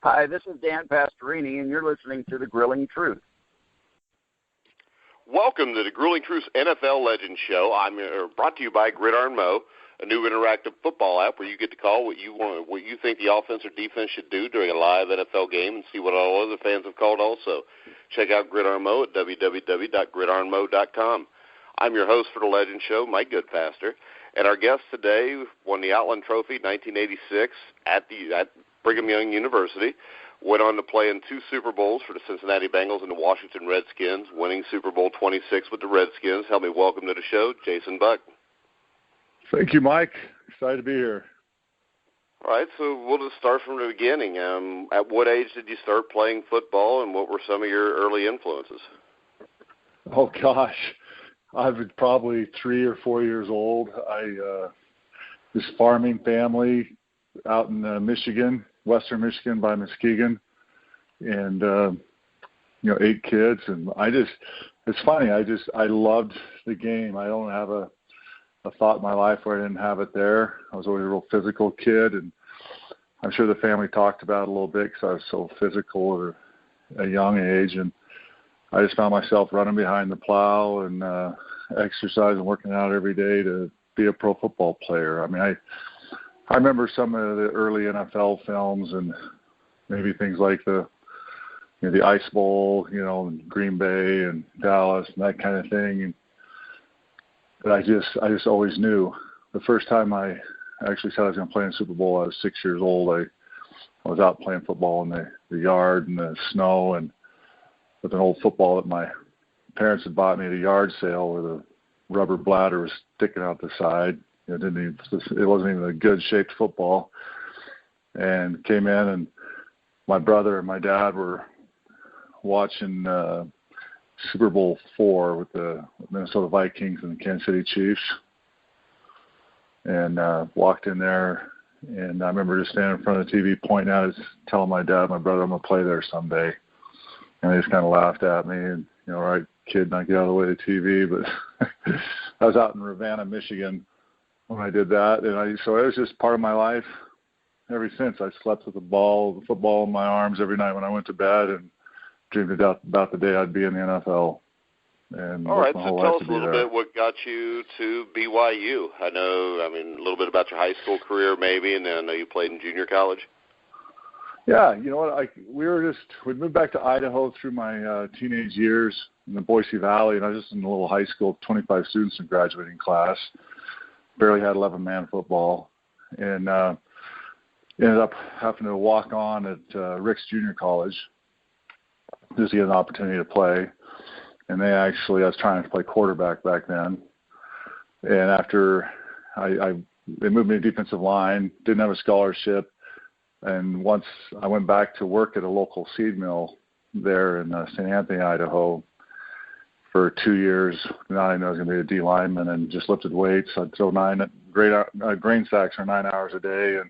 Hi, this is Dan Pastorini, and you're listening to The Grilling Truth. Welcome to the Grueling Truth NFL Legends Show. I'm brought to you by Gridiron Mo, a new interactive football app where you get to call what you want, what you think the offense or defense should do during a live NFL game, and see what all other fans have called also. Check out Gridiron Mo at www.gridironmo.com. I'm your host for the Legends Show, Mike Goodpaster, and our guest today won the Outland Trophy 1986 at Brigham Young University. Went on to play in 2 Super Bowls for the Cincinnati Bengals and the Washington Redskins, winning Super Bowl 26 with the Redskins. Help me welcome to the show, Jason Buck. Thank you, Mike. Excited to be here. All right, so we'll just start from the beginning. At what age did you start playing football, and what were some of your early influences? Oh, gosh. I was probably 3 or 4 years old. This farming family out in Michigan, western Michigan by Muskegon, and 8 kids, and it's funny, I loved the game. I don't have a thought in my life where I didn't have it there. I was always a real physical kid, and I'm sure the family talked about it a little bit because I was so physical at a young age, and I just found myself running behind the plow and exercising, working out every day to be a pro football player. I mean, I remember some of the early NFL films and maybe things like the Ice Bowl, in Green Bay and Dallas and that kind of thing. But I just always knew. The first time I actually said I was going to play in the Super Bowl, I was 6 years old. I was out playing football in the yard in the snow, and with an old football that my parents had bought me at a yard sale where the rubber bladder was sticking out the side. It wasn't even a good shaped football, and came in, and my brother and my dad were watching Super Bowl IV with the Minnesota Vikings and the Kansas City Chiefs, and walked in there, and I remember just standing in front of the TV pointing at it, telling my dad, my brother, I'm going to play there someday, and they just kind of laughed at me, and all right, kid, not get out of the way of the TV, but I was out in Ravenna, Michigan, when I did that, and so it was just part of my life ever since. I slept with the football in my arms every night when I went to bed, and dreamed about the day I'd be in the NFL. And all right, so tell us a little bit what got you to BYU. A little bit about your high school career maybe, and then I know you played in junior college. Yeah, you know what, we'd moved back to Idaho through my teenage years in the Boise Valley, and I was just in a little high school, 25 students in graduating class. Barely had 11-man football, and ended up having to walk on at Rick's Junior College just to get an opportunity to play. And I was trying to play quarterback back then. And after they moved me to defensive line, didn't have a scholarship. And once I went back to work at a local seed mill there in St. Anthony, Idaho, for 2 years. Now I know I was going to be a D lineman and just lifted weights. I'd throw grain sacks for 9 hours a day and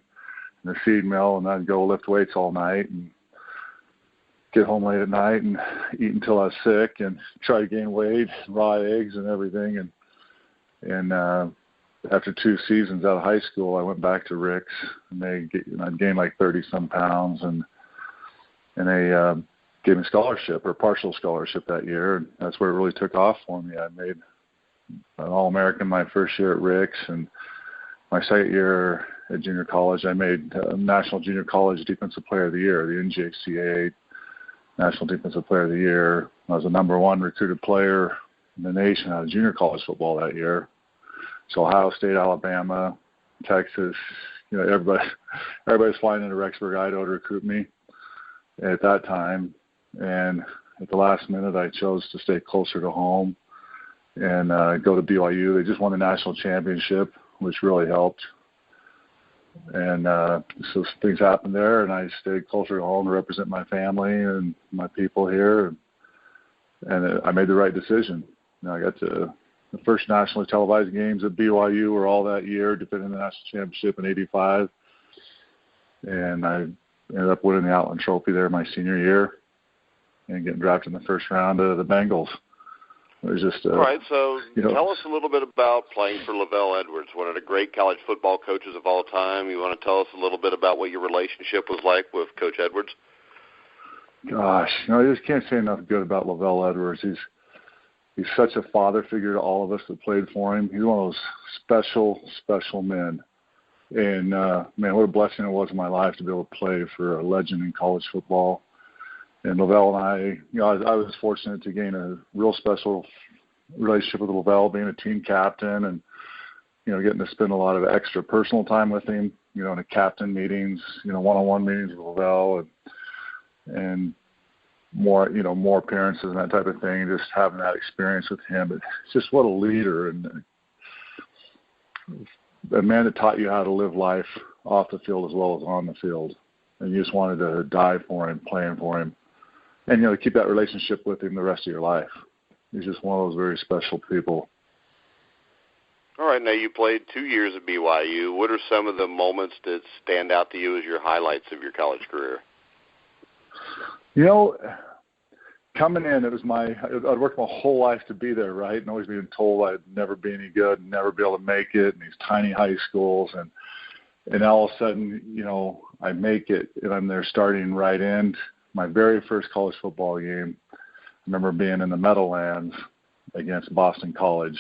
in the seed mill, and I'd go lift weights all night and get home late at night and eat until I was sick and try to gain weight, raw eggs and everything. And after 2 seasons out of high school, I went back to Rick's, and I'd gained like 30-some pounds, and they gave me a scholarship or partial scholarship that year, and that's where it really took off for me. I made an All-American my first year at Rick's, and my second year at junior college, I made National Junior College Defensive Player of the Year, the NJCAA National Defensive Player of the Year. I was the number 1 recruited player in the nation out of junior college football that year. So Ohio State, Alabama, Texas, everybody's flying into Rexburg, Idaho to recruit me at that time. And at the last minute, I chose to stay closer to home and go to BYU. They just won the national championship, which really helped. And so things happened there, and I stayed closer to home to represent my family and my people here. And I made the right decision. I got to the first nationally televised games at BYU were all that year, defending the national championship in '85. And I ended up winning the Outland Trophy there my senior year and getting drafted in the first round of the Bengals. It was just all right, so tell us a little bit about playing for Lavelle Edwards, one of the great college football coaches of all time. You want to tell us a little bit about what your relationship was like with Coach Edwards? Gosh, I just can't say enough good about Lavelle Edwards. He's such a father figure to all of us that played for him. He's one of those special men. And, man, what a blessing it was in my life to be able to play for a legend in college football. And Lavelle and I, I was fortunate to gain a real special relationship with Lavelle, being a team captain and, getting to spend a lot of extra personal time with him, in the captain meetings, one-on-one meetings with Lavelle and more appearances and that type of thing, just having that experience with him. But it's just what a leader and a man that taught you how to live life off the field as well as on the field. And you just wanted to die for him, playing for him. And, keep that relationship with him the rest of your life. He's just one of those very special people. All right, now you played 2 years at BYU. What are some of the moments that stand out to you as your highlights of your college career? Coming in, I'd worked my whole life to be there, right? And always being told I'd never be any good, never be able to make it in these tiny high schools. And all of a sudden, I make it, and I'm there starting right in. My very first college football game, I remember being in the Meadowlands against Boston College.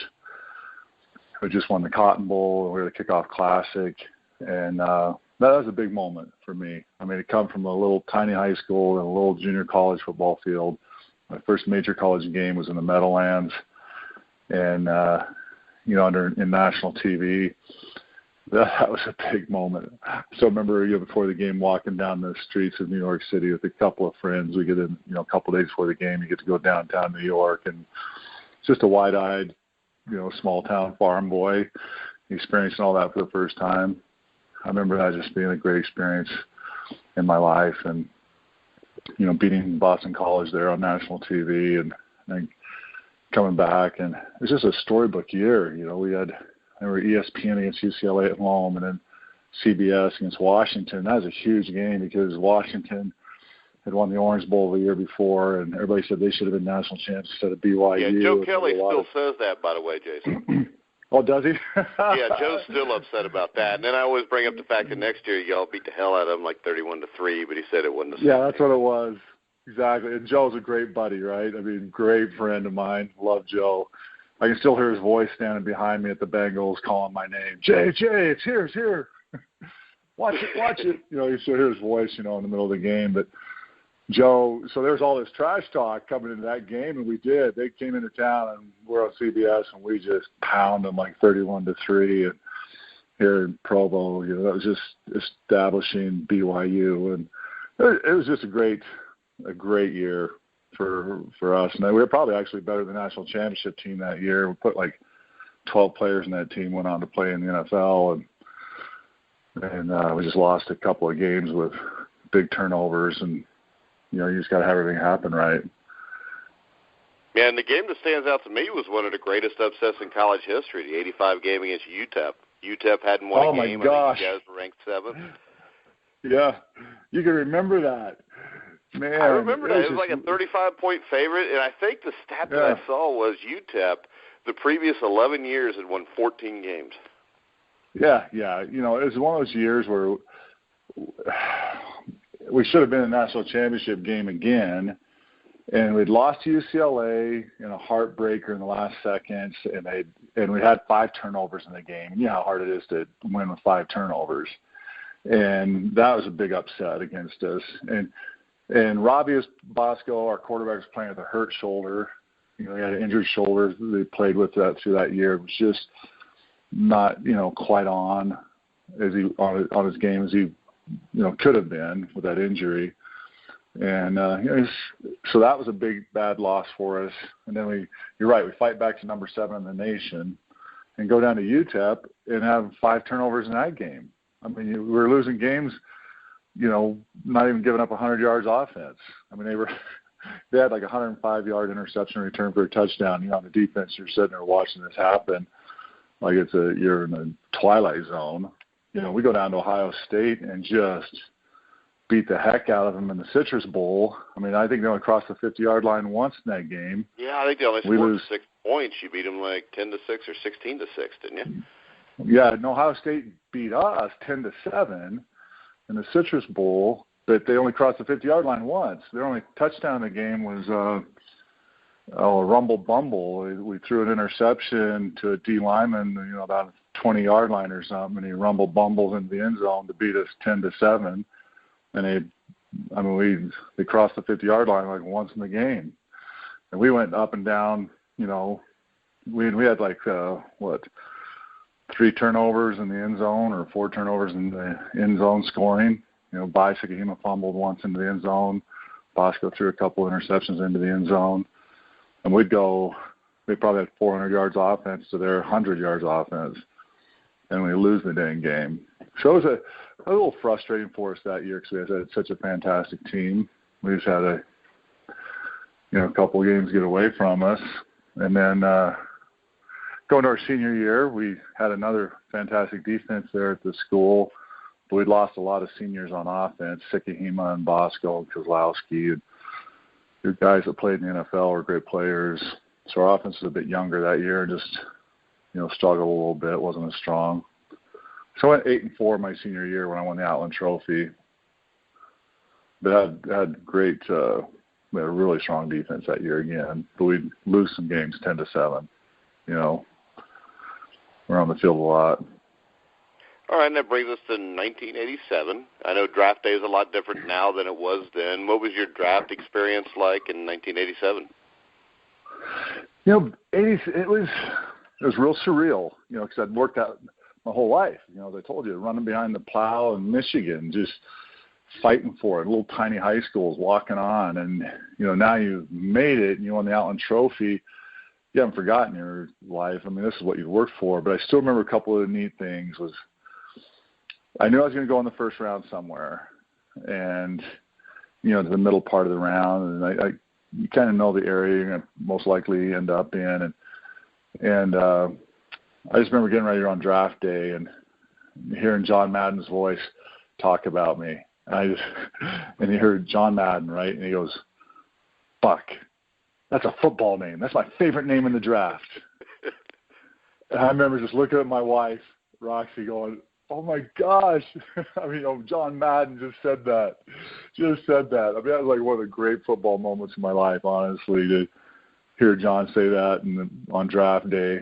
We just won the Cotton Bowl, and we were the kickoff classic. And that was a big moment for me. I mean, to come from a little tiny high school and a little junior college football field. My first major college game was in the Meadowlands, and in national TV. That was a big moment. So I remember before the game, walking down the streets of New York City with a couple of friends. We get in, a couple of days before the game, you get to go downtown New York, and it's just a wide-eyed, small town farm boy experiencing all that for the first time. I remember that just being a great experience in my life, and beating Boston College there on national TV and coming back. And it was just a storybook year. We had ESPN against UCLA at home, and then CBS against Washington. That was a huge game because Washington had won the Orange Bowl the year before, and everybody said they should have been national champs instead of BYU. Yeah, Joe Kelly still says that, by the way, Jason. Oh, does he? Yeah, Joe's still upset about that. And then I always bring up the fact that next year y'all beat the hell out of him like 31-3, but he said it wasn't the same. Yeah, that's what it was. Exactly. And Joe's a great buddy, right? I mean, great friend of mine. Love Joe. I can still hear his voice standing behind me at the Bengals calling my name. Jay, it's here. Watch it. You still hear his voice, in the middle of the game. But Joe, so there's all this trash talk coming into that game, and we did. They came into town, and we're on CBS, and we just pound them like 31-3. And here in Provo, that was just establishing BYU, and it was just a great year for us. And we were probably actually better than the national championship team that year. We put like 12 players in that team, went on to play in the NFL, and we just lost a couple of games with big turnovers, and you just got to have everything happen right. Yeah, and the game that stands out to me was one of the greatest upsets in college history, the 85 game against UTEP. UTEP hadn't won a game. Oh, my gosh. I think you guys were ranked 7th. Yeah, you can remember that. Man, I remember that. It was like a 35-point favorite, and I think the stat that I saw was UTEP, the previous 11 years, had won 14 games. Yeah. It was one of those years where we should have been in the national championship game again, and we'd lost to UCLA in a heartbreaker in the last seconds, and we had 5 turnovers in the game. You know how hard it is to win with 5 turnovers, and that was a big upset against us. And Robbie Bosco, our quarterback, was playing with a hurt shoulder. He had an injured shoulder that he played with through that year. It was just not, quite on his game as he, could have been with that injury. And so that was a big bad loss for us. And then you're right, we fight back to number 7 in the nation and go down to UTEP and have 5 turnovers in that game. I mean, we were losing games, not even giving up 100 yards offense. I mean, they had like a 105-yard interception return for a touchdown. On the defense, you're sitting there watching this happen like you're in the twilight zone. We go down to Ohio State and just beat the heck out of them in the Citrus Bowl. I mean, I think they only crossed the 50-yard line once in that game. Yeah, I think they only scored 6 points. You beat them like 10-6 or 16-6, didn't you? Yeah, and Ohio State beat us 10-7 in the Citrus Bowl, but they only crossed the 50-yard line once. Their only touchdown in the game was a rumble bumble. We threw an interception to a D lineman, about a 20-yard line or something, and he rumble bumbled into the end zone to beat us 10-7. And they crossed the 50-yard line like once in the game, and we went up and down. We had like 3 turnovers in the end zone or 4 turnovers in the end zone scoring. Sakahima fumbled once into the end zone. Bosco threw a couple interceptions into the end zone. And they probably had 400 yards offense to their 100 yards offense. And we lose the dang game. So it was a little frustrating for us that year because we had such a fantastic team. We just had a couple of games get away from us. And then going to our senior year, we had another fantastic defense there at the school. But we'd lost a lot of seniors on offense, Sakahima and Bosco and Kozlowski. And the guys that played in the NFL were great players. So our offense was a bit younger that year and just, struggled a little bit, wasn't as strong. So I went 8-4 my senior year when I won the Outland Trophy. But I had great, we had a really strong defense that year again. But we'd lose some games 10-7. We're on the field a lot. All right, and that brings us to 1987. I know draft day is a lot different now than it was then. What was your draft experience like in 1987? It was real surreal, because I'd worked out my whole life. As I told you, running behind the plow in Michigan, just fighting for it. Little tiny high schools, walking on, and now you've made it, and you won the Outland Trophy. You haven't forgotten your life. I mean, this is what you worked for. But I still remember a couple of the neat things was I knew I was going to go in the first round somewhere, and to the middle part of the round, and you kind of know the area you're going to most likely end up in, and I just remember getting ready on draft day and hearing John Madden's voice talk about me, and he heard John Madden, right, and he goes, "Buck, that's a football name. That's my favorite name in the draft." And I remember just looking at my wife, Roxy, going, "Oh my gosh!" John Madden just said that. I mean, that was like one of the great football moments in my life, honestly, to hear John say that on draft day.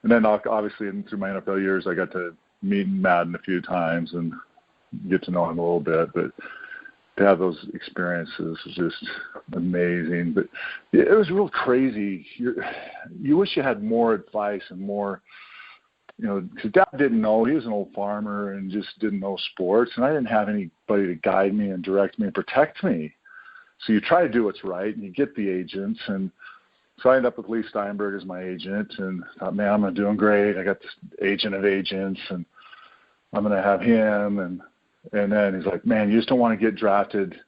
And then obviously through my NFL years, I got to meet Madden a few times and get to know him a little bit. But to have those experiences was just amazing. But it was real crazy. You wish you had more advice and more. Because Dad didn't know. He was an old farmer and just didn't know sports. And I didn't have anybody to guide me and direct me and protect me. So you try to do what's right, and you get the agents. And so I ended up with Lee Steinberg as my agent. And thought, man, I'm doing great. I got this agent of agents, and I'm going to have him. And then he's like, man, you just don't want to get drafted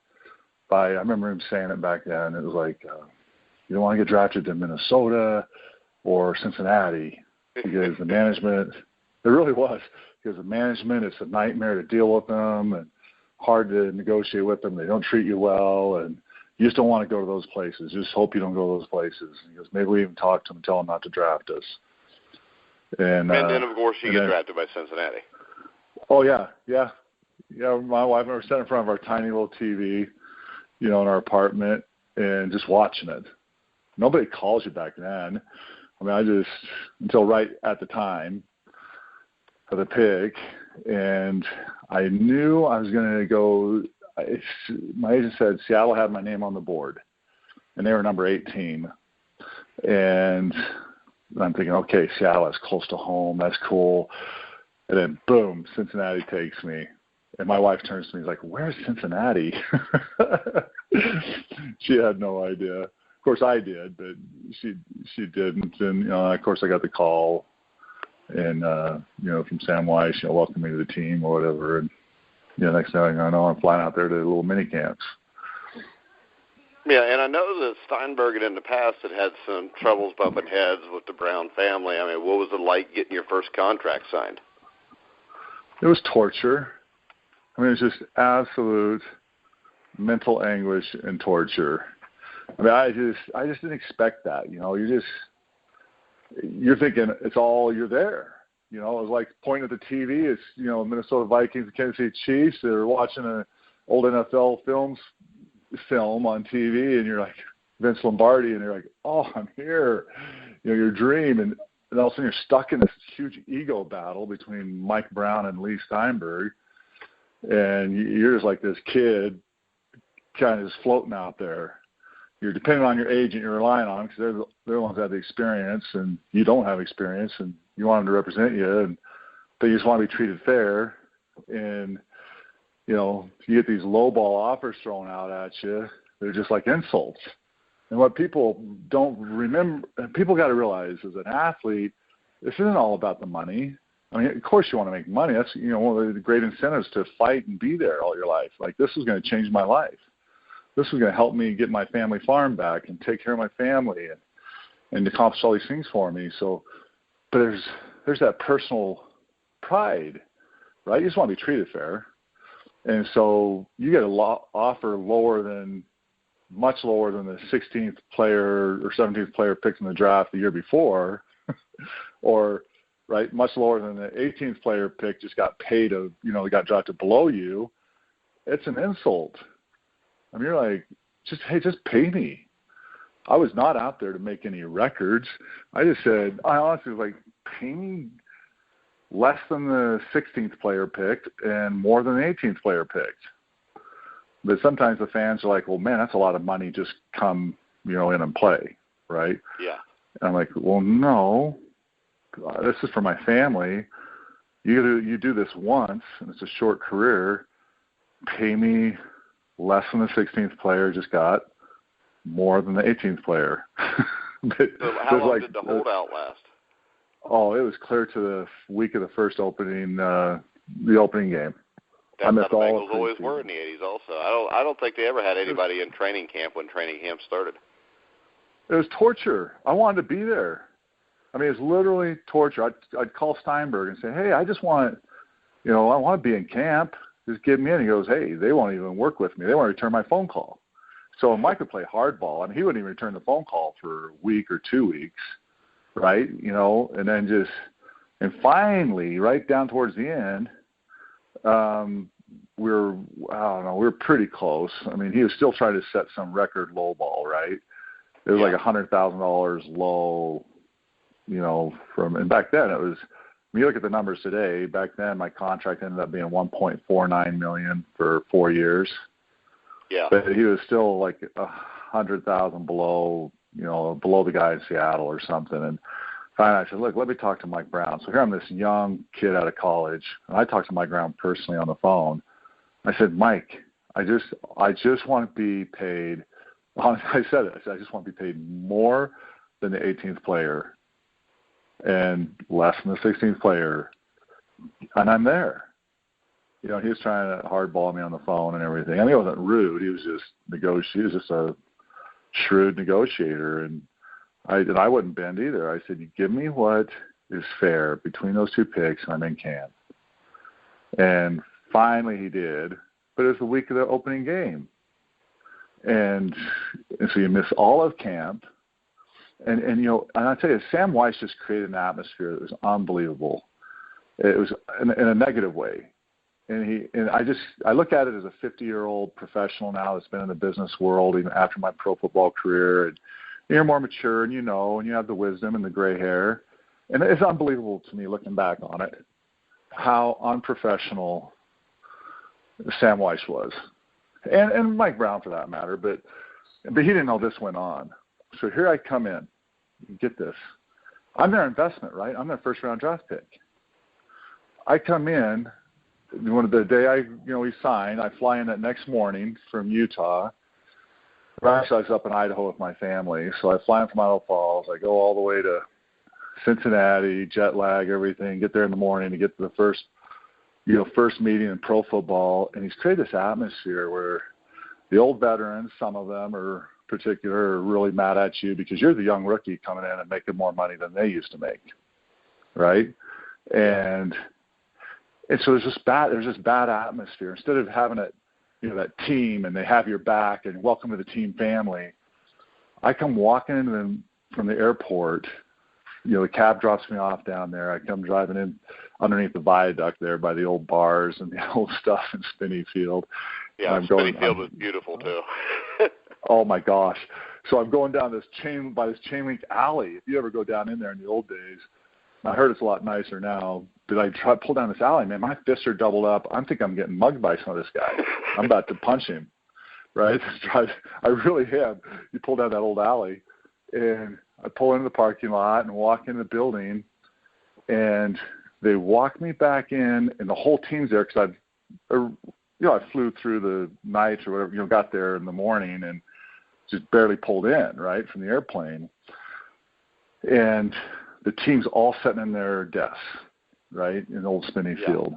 by – I remember him saying it back then. It was like, you don't want to get drafted to Minnesota or Cincinnati. Because the management, it really was, because the management, it's a nightmare to deal with them and hard to negotiate with them. They don't treat you well, and you just don't want to go to those places. Just hope you don't go to those places. And he goes, maybe we even talk to them and tell them not to draft us. And then, of course, you get drafted by Cincinnati. Oh, yeah. My wife and I were sitting in front of our tiny little TV, in our apartment, and just watching it. Nobody calls you back then. I mean, until right at the time of the pick, and I knew I was going to go. My agent said Seattle had my name on the board, and they were number 18. And I'm thinking, okay, Seattle is close to home. That's cool. And then, boom, Cincinnati takes me. And my wife turns to me and is like, where's Cincinnati? She had no idea. Of course, I did, but she didn't. And, of course, I got the call and, from Sam Weiss, welcome me to the team or whatever. And, next thing I know, I'm flying out there to little mini camps. Yeah, and I know that Steinberg in the past had some troubles bumping heads with the Brown family. I mean, what was it like getting your first contract signed? It was torture. I mean, it was just absolute mental anguish and torture. I mean, I just didn't expect that. You're thinking it's all you're there. It was like pointing at the TV. It's Minnesota Vikings and Kansas City Chiefs. They're watching an old NFL film on TV, and you're like Vince Lombardi, and you're like, oh, I'm here. Your dream, and all of a sudden you're stuck in this huge ego battle between Mike Brown and Lee Steinberg, and you're just like this kid, kind of just floating out there. You're depending on your agent you're relying on because they're the ones that have the experience, and you don't have experience, and you want them to represent you, and they just want to be treated fair. And, you get these lowball offers thrown out at you. They're just like insults. And what people don't remember, people got to realize as an athlete, this isn't all about the money. I mean, of course you want to make money. That's, one of the great incentives to fight and be there all your life. Like, this is going to change my life. This is going to help me get my family farm back and take care of my family and accomplish all these things for me. So, but there's that personal pride, right? You just want to be treated fair. And so you get a offer much lower than the 16th player or 17th player picked in the draft the year before, or right, much lower than the 18th player pick just got paid got drafted below you. It's an insult. I mean, you're like, just pay me. I was not out there to make any records. I honestly was like, pay me less than the 16th player picked and more than the 18th player picked. But sometimes the fans are like, well, man, that's a lot of money. Just come, in and play, right? Yeah. And I'm like, well, no, this is for my family. You do this once, and it's a short career. Pay me less than the 16th player just got, more than the 18th player. So how long did the holdout last? Oh, it was clear to the week of the first opening, the opening game. That's how the Bengals always were in the 80s also. I don't think they ever had anybody in training camp when training camp started. It was torture. I wanted to be there. I mean, it's literally torture. I'd call Steinberg and say, hey, I just want, I want to be in camp. Just get me in. He goes, hey, they won't even work with me. They won't return my phone call. So Mike would play hardball. I mean, he wouldn't even return the phone call for a week or 2 weeks, right? And then and finally, right down towards the end, we were pretty close. I mean, he was still trying to set some record low ball, right? It was like $100,000 low, and back then it was, when you look at the numbers today, back then my contract ended up being $1.49 million for 4 years. Yeah. But he was still like $100,000 below, below the guy in Seattle or something. And finally I said, look, let me talk to Mike Brown. So here I'm this young kid out of college, and I talked to Mike Brown personally on the phone. I said, Mike, I just want to be paid. I said it. I said, I just want to be paid more than the 18th player and less than the 16th player, and I'm there. He was trying to hardball me on the phone and everything. I mean, he wasn't rude. He was just he was just a shrewd negotiator, and I wouldn't bend either. I said, you give me what is fair between those two picks, and I'm in camp. And finally he did, but it was the week of the opening game. And so you miss all of camp. And I tell you, Sam Weiss just created an atmosphere that was unbelievable. It was in a negative way. And I look at it as a 50-year-old professional now that's been in the business world even after my pro football career. And you're more mature, and and you have the wisdom and the gray hair. And it's unbelievable to me looking back on it, how unprofessional Sam Weiss was. And Mike Brown for that matter, but he didn't know this went on. So here I come in. Get this. I'm their investment, right? I'm their first-round draft pick. I come in, the day we sign, I fly in that next morning from Utah. Actually, I was up in Idaho with my family, so I fly in from Idaho Falls. I go all the way to Cincinnati, jet lag, everything, get there in the morning to get to the first meeting in pro football, and he's created this atmosphere where the old veterans, some of them are really mad at you because you're the young rookie coming in and making more money than they used to make, right? And so there's this bad atmosphere. Instead of having it that team, and they have your back, and welcome to the team family. I come walking into them from the airport. The cab drops me off down there. I come driving in underneath the viaduct there by the old bars and the old stuff in Spinneyfield. Yeah, Spinneyfield was beautiful too. Oh my gosh! So I'm going down this chain link alley. If you ever go down in there in the old days, I heard it's a lot nicer now. But I try to pull down this alley, man. My fists are doubled up. I think I'm getting mugged by some of this guy. I'm about to punch him, right? I really am. You pull down that old alley, and I pull into the parking lot and walk in the building, and they walk me back in, and the whole team's there because I flew through the night or whatever. Got there in the morning and just barely pulled in, right, from the airplane, and the team's all sitting in their desks, right, in old Spinneyfield. Yeah.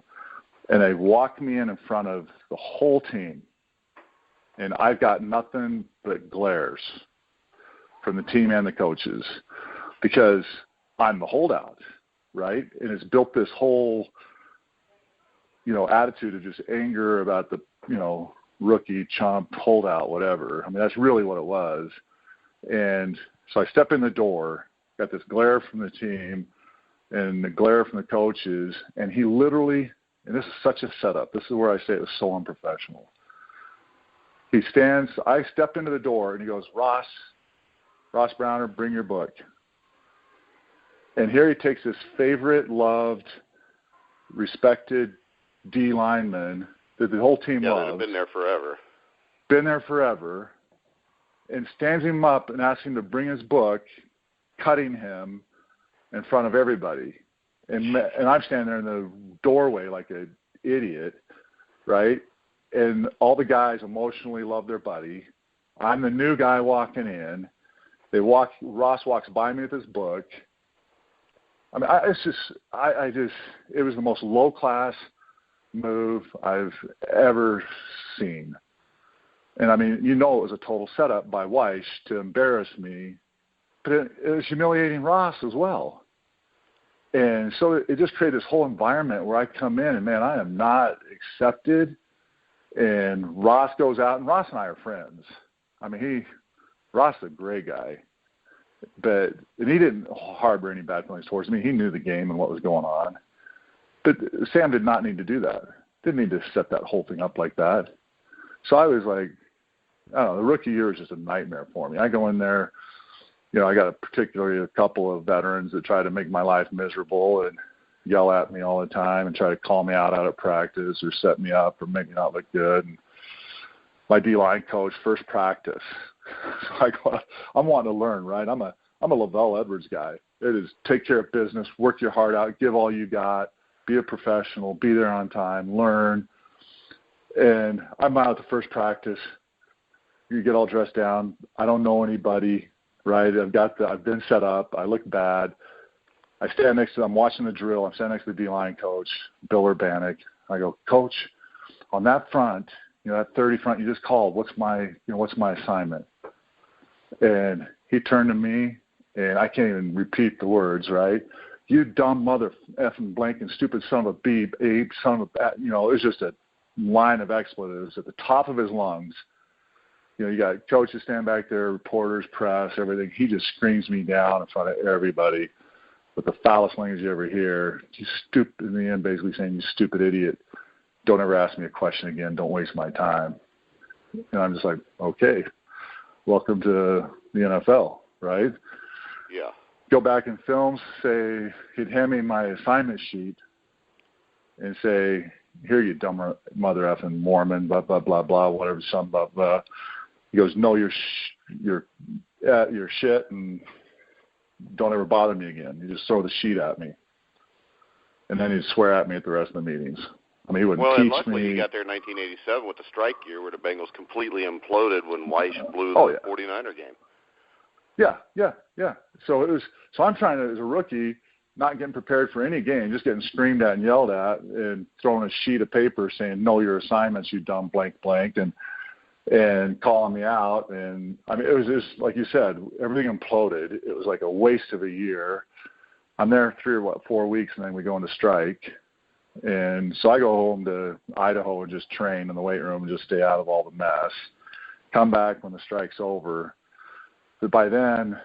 And they walked me in front of the whole team, and I've got nothing but glares from the team and the coaches because I'm the holdout, right? And it's built this whole, attitude of just anger about the, rookie, chump, holdout, whatever. I mean, that's really what it was. And so I step in the door, got this glare from the team and the glare from the coaches, and he literally, and this is such a setup, this is where I say it was so unprofessional. I step into the door, and he goes, Ross Browner, bring your book. And here he takes his favorite, loved, respected D lineman that the whole team loves. Yeah, been there forever. And stands him up and asks him to bring his book, cutting him in front of everybody. And I'm standing there in the doorway like an idiot, right? And all the guys emotionally love their buddy. I'm the new guy walking in. Ross walks by me with his book. I mean, it was the most low-class move I've ever seen. And, I mean, it was a total setup by Weish to embarrass me, but it was humiliating Ross as well. And so it just created this whole environment where I come in and, man, I am not accepted. And Ross goes out, and Ross and I are friends. I mean, Ross is a great guy. And he didn't harbor any bad feelings towards me. He knew the game and what was going on. But Sam did not need to do that. Didn't need to set that whole thing up like that. So I was like, I don't know, the rookie year was just a nightmare for me. I go in there, I got particularly a couple of veterans that try to make my life miserable and yell at me all the time and try to call me out of practice or set me up or make me not look good. And my D-line coach, first practice, so I'm wanting to learn, right? I'm a Lavelle Edwards guy. It is take care of business, work your heart out, give all you got, be a professional, be there on time, learn. And I'm out at the first practice. You get all dressed down. I don't know anybody, right? I've been set up. I look bad. I stand next to them. I'm watching the drill. I'm standing next to the D-line coach, Bill Urbanek. I go, Coach, on that front, that 30 front you just called, what's my assignment? And he turned to me, and I can't even repeat the words, right? You dumb mother effing blanking stupid son of a beep, ape, son of a, it was just a line of expletives at the top of his lungs. You got coaches stand back there, reporters, press, everything. He just screams me down in front of everybody with the foulest language you ever hear. You stupid, in the end, basically saying, you stupid idiot. Don't ever ask me a question again. Don't waste my time. And I'm just like, okay, welcome to the NFL, right? Yeah. Go back in films, say, he'd hand me my assignment sheet and say, here, you dumb mother effing Mormon, blah, blah, blah, blah, whatever, some blah, blah. He goes, no, you're shit, and don't ever bother me again. You just throw the sheet at me. And then he'd swear at me at the rest of the meetings. I mean, he wouldn't teach me. Well, and luckily he got there in 1987 with the strike year where the Bengals completely imploded when Weish blew the 49er game. Yeah. So I'm trying to, as a rookie, not getting prepared for any game, just getting screamed at and yelled at and throwing a sheet of paper saying, know your assignments, you dumb blank, and calling me out. And, I mean, it was just, like you said, everything imploded. It was like a waste of a year. I'm there 4 weeks, and then we go into strike. And so I go home to Idaho and just train in the weight room and just stay out of all the mess. Come back when the strike's over. But by then,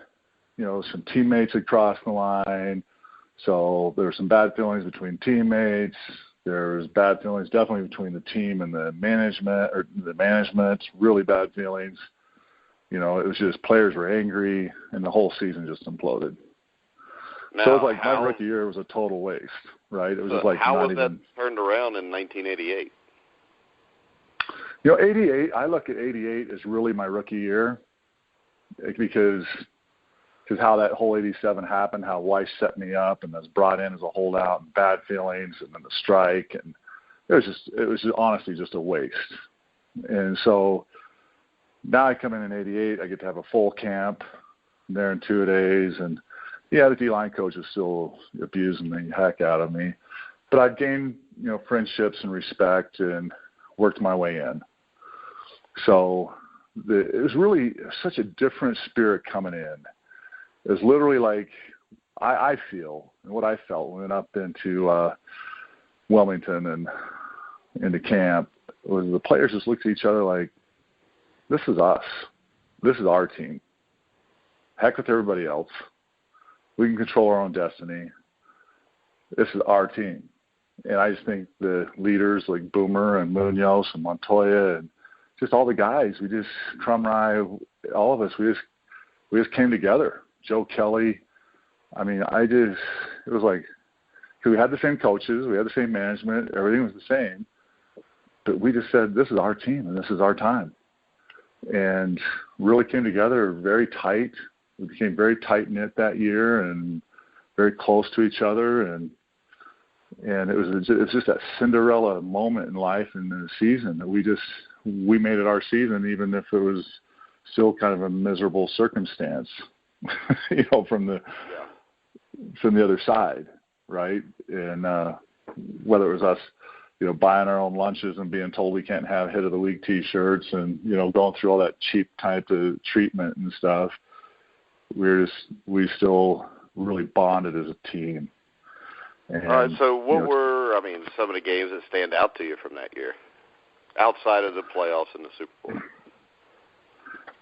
some teammates had crossed the line. So there were some bad feelings between teammates. There was bad feelings definitely between the team and the management, really bad feelings. It was just players were angry, and the whole season just imploded. Now, so it was like my rookie year was a total waste, right? It was just like how was that turned around in 1988? 88, I look at 88 as really my rookie year because how that whole 87 happened, how Weiss set me up and was brought in as a holdout and bad feelings and then the strike. And it was just honestly just a waste. And so now I come in 88, I get to have a full camp there in 2 days. And yeah, the D-line coach is still abusing the heck out of me, but I've gained, friendships and respect and worked my way in. So it was really such a different spirit coming in. It was literally like I feel and what I felt when we went up into Wilmington and into camp was the players just looked at each other like, this is us. This is our team. Heck with everybody else. We can control our own destiny. This is our team. And I just think the leaders like Boomer and Munoz and Montoya and just all the guys, Crumry, all of us, we just came together. Joe Kelly. I mean, it was like, we had the same coaches, we had the same management, everything was the same, but we just said, this is our team and this is our time. And really came together very tight. We became very tight-knit that year and very close to each other. And it was just that Cinderella moment in life and in the season that we made it our season, even if it was still kind of a miserable circumstance. From the other side, right? And whether it was us, buying our own lunches and being told we can't have hit of the week T-shirts and going through all that cheap type of treatment and stuff, we still really bonded as a team. And, all right. So what were some of the games that stand out to you from that year, outside of the playoffs and the Super Bowl?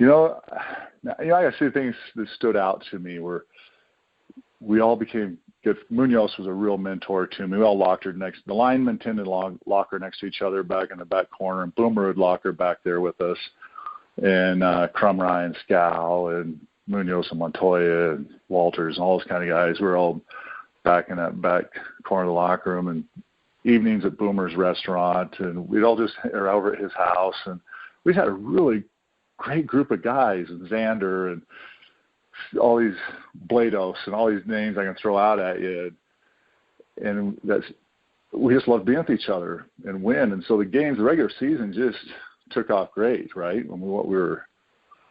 I got two things that stood out to me were we all became good. Munoz was a real mentor to me. We all locker next. The linemen tended to locker next to each other back in the back corner, and Boomer would locker back there with us, and Crumry and Scal and Munoz and Montoya and Walters and all those kind of guys. We were all back in that back corner of the locker room, and evenings at Boomer's restaurant, and we'd all just are over at his house, and we had a really great group of guys, and Xander and all these Blados and all these names I can throw out at you. And we just loved being with each other and win. And so the regular season just took off great, right? We were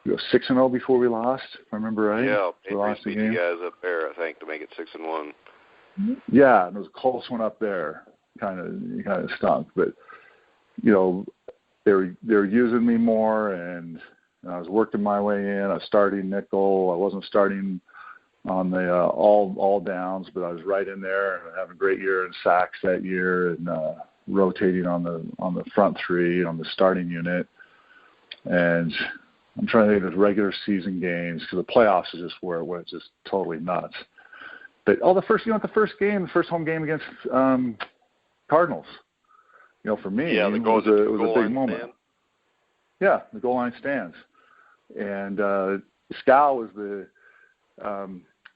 6-0 before we lost, if I remember right. Yeah, we lost the game. You guys up there, I think, to make it 6-1. Yeah, and it was a close one up there. Kind of stunk, but they were using me more, and I was working my way in. I was starting nickel. I wasn't starting on the all downs, but I was right in there and having a great year in sacks that year, and rotating on the front three on the starting unit. And I'm trying to think of the regular season games because the playoffs is just where it went just totally nuts. But the first home game against Cardinals, for me, it was a big moment. Stand. Yeah, the goal line stands. And Scal was the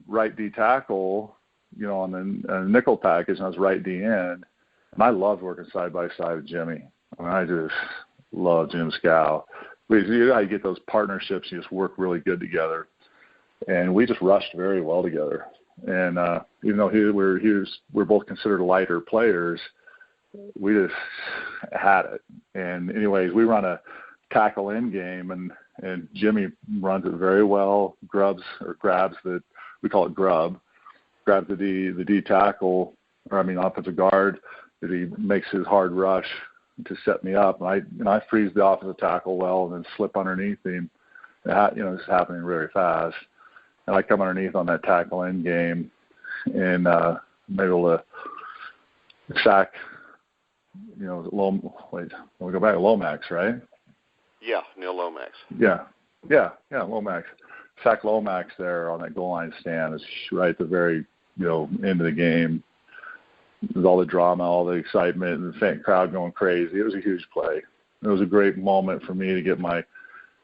right D tackle, on the nickel package, and I was right D end. And I loved working side by side with Jimmy. I just love Jim Scal. You get those partnerships, you just work really good together. And we just rushed very well together. And even though we're both considered lighter players, we just had it. And anyways, we run a tackle in game, and Jimmy runs it very well. Grabs the, we call it grabs the D tackle, offensive guard, that he makes his hard rush to set me up, and I freeze the offensive tackle well, and then slip underneath him. This is happening very fast, and I come underneath on that tackle in game, and I'm able to sack we go back to Lomax, right? Yeah, Neil Lomax. Yeah, Lomax. Sack Lomax there on that goal line stand is right at the very, end of the game. With all the drama, all the excitement, and the fan crowd going crazy. It was a huge play. It was a great moment for me to get my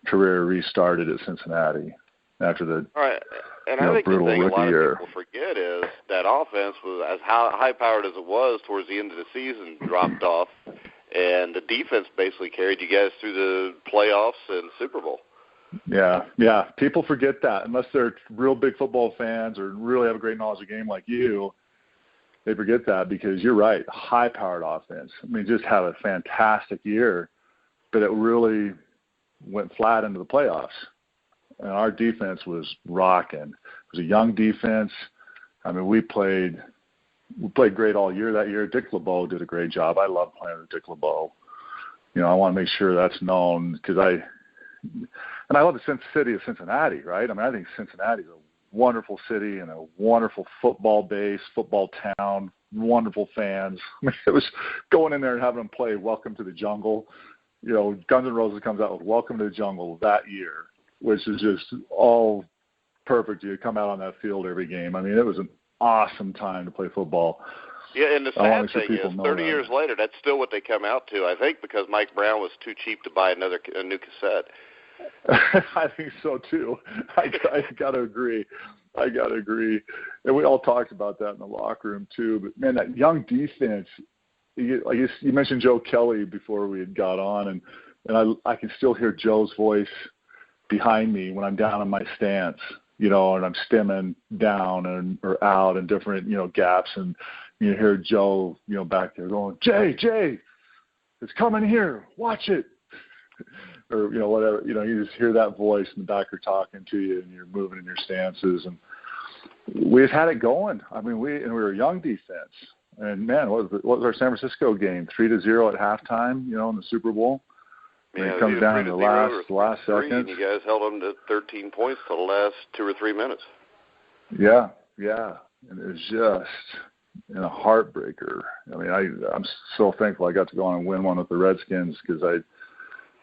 career restarted at Cincinnati after the I think brutal the thing a rookie lot year. of people forget is that offense was as high-powered as it was towards the end of the season dropped off, and the defense basically carried you guys through the playoffs and Super Bowl. Yeah. People forget that unless they're real big football fans or really have a great knowledge of the game like you. They forget that because you're right, high-powered offense. I mean, just had a fantastic year, but it really went flat into the playoffs. And our defense was rocking. It was a young defense. I mean, we played great all year that year. Dick LeBeau did a great job. I love playing with Dick LeBeau. I want to make sure that's known because I love the city of Cincinnati, right? I mean, I think Cincinnati's a wonderful city and a wonderful football base, football town, wonderful fans. I mean, it was going in there and having them play Welcome to the Jungle. Guns N' Roses comes out with Welcome to the Jungle that year, which is just all perfect. You come out on that field every game. I mean, it was an awesome time to play football. Yeah, and the sad thing is, 30 years later, that's still what they come out to, I think, because Mike Brown was too cheap to buy a new cassette. I think so, too. I got to agree. And we all talked about that in the locker room, too. But, man, that young defense, you mentioned Joe Kelly before we had got on, and I can still hear Joe's voice behind me when I'm down in my stance, and I'm stemming down or out in different, gaps. And you hear Joe, back there going, Jay, it's coming here. Watch it. Or, whatever, you just hear that voice in the back are talking to you and you're moving in your stances. And we've had it going. I mean, we were a young defense. And, man, what was our San Francisco game? 3-0 at halftime, in the Super Bowl? Yeah, it comes down to the last second. And you guys held them to 13 points for the last 2 or 3 minutes. Yeah. And it was just a heartbreaker. I mean, I'm so thankful I got to go on and win one with the Redskins because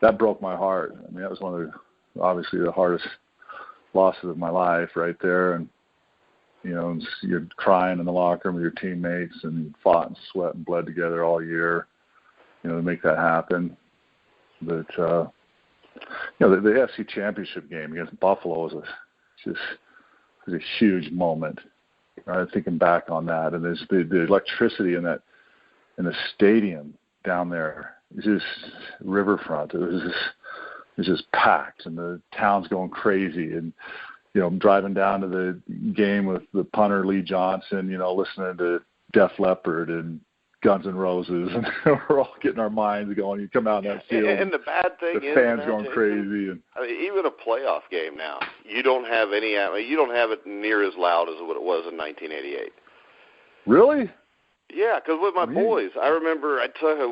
that broke my heart. I mean, that was one of obviously the hardest losses of my life right there. And, you're crying in the locker room with your teammates and you fought and sweat and bled together all year, to make that happen. But, the AFC Championship game against Buffalo was a huge moment. Right? Thinking back on that, and there's the electricity in the stadium down there. It's just riverfront. It was just packed, and the town's going crazy. And I'm driving down to the game with the punter Lee Johnson. Listening to Def Leppard and Guns N' Roses, and we're all getting our minds going. You come out in that field, and the bad thing the is, fans going crazy. And even a playoff game now, you don't have it near as loud as what it was in 1988. Really? Yeah, because with my boys, I remember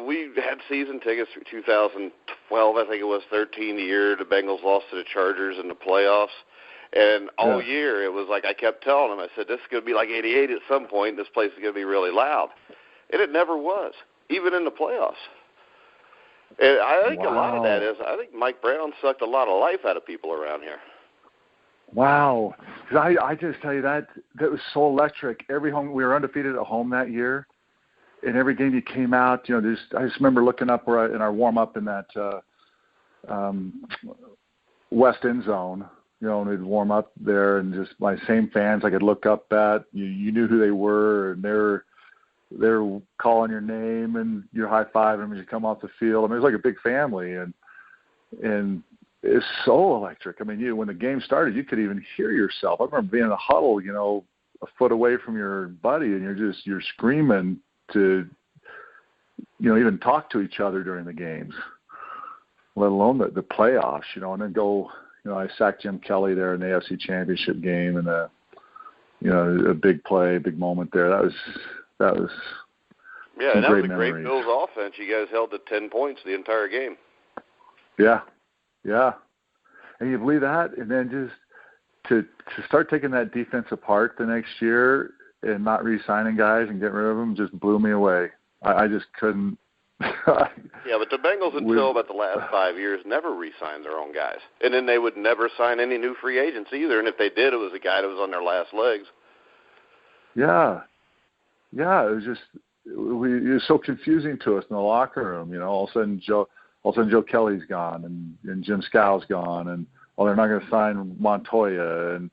we had season tickets through 2012. I think it was 13 the year the Bengals lost to the Chargers in the playoffs. And all year it was like I kept telling them, I said, this is going to be like 88 at some point. This place is going to be really loud. And it never was, even in the playoffs. And I think a lot of that is, I think Mike Brown sucked a lot of life out of people around here. Wow. Because I just tell you, that was so electric. Every home, we were undefeated at home that year. And every game you came out, I just remember looking up in our warm-up in that west end zone, and we'd warm up there, and just my same fans I could look up at. You knew who they were, and they're calling your name, and you're high-fiving them as you come off the field. I mean, it was like a big family, and it's so electric. I mean, when the game started, you could even hear yourself. I remember being in a huddle, a foot away from your buddy, and you're screaming to, even talk to each other during the games, let alone the playoffs, and then go, I sacked Jim Kelly there in the AFC Championship game, and a big play, big moment there. That was yeah, and that was a memories. Great Bills offense. You guys held to 10 points the entire game. Yeah. And you believe that? And then just to start taking that defense apart the next year and not re-signing guys and getting rid of them just blew me away. I just couldn't Yeah, but the Bengals until about the last 5 years never re-signed their own guys. And then they would never sign any new free agents either. And if they did, it was a guy that was on their last legs. Yeah. Yeah, it was just it was so confusing to us in the locker room. All of a sudden Joe Kelly's gone and Jim Scow's gone, and they're not going to sign Montoya, and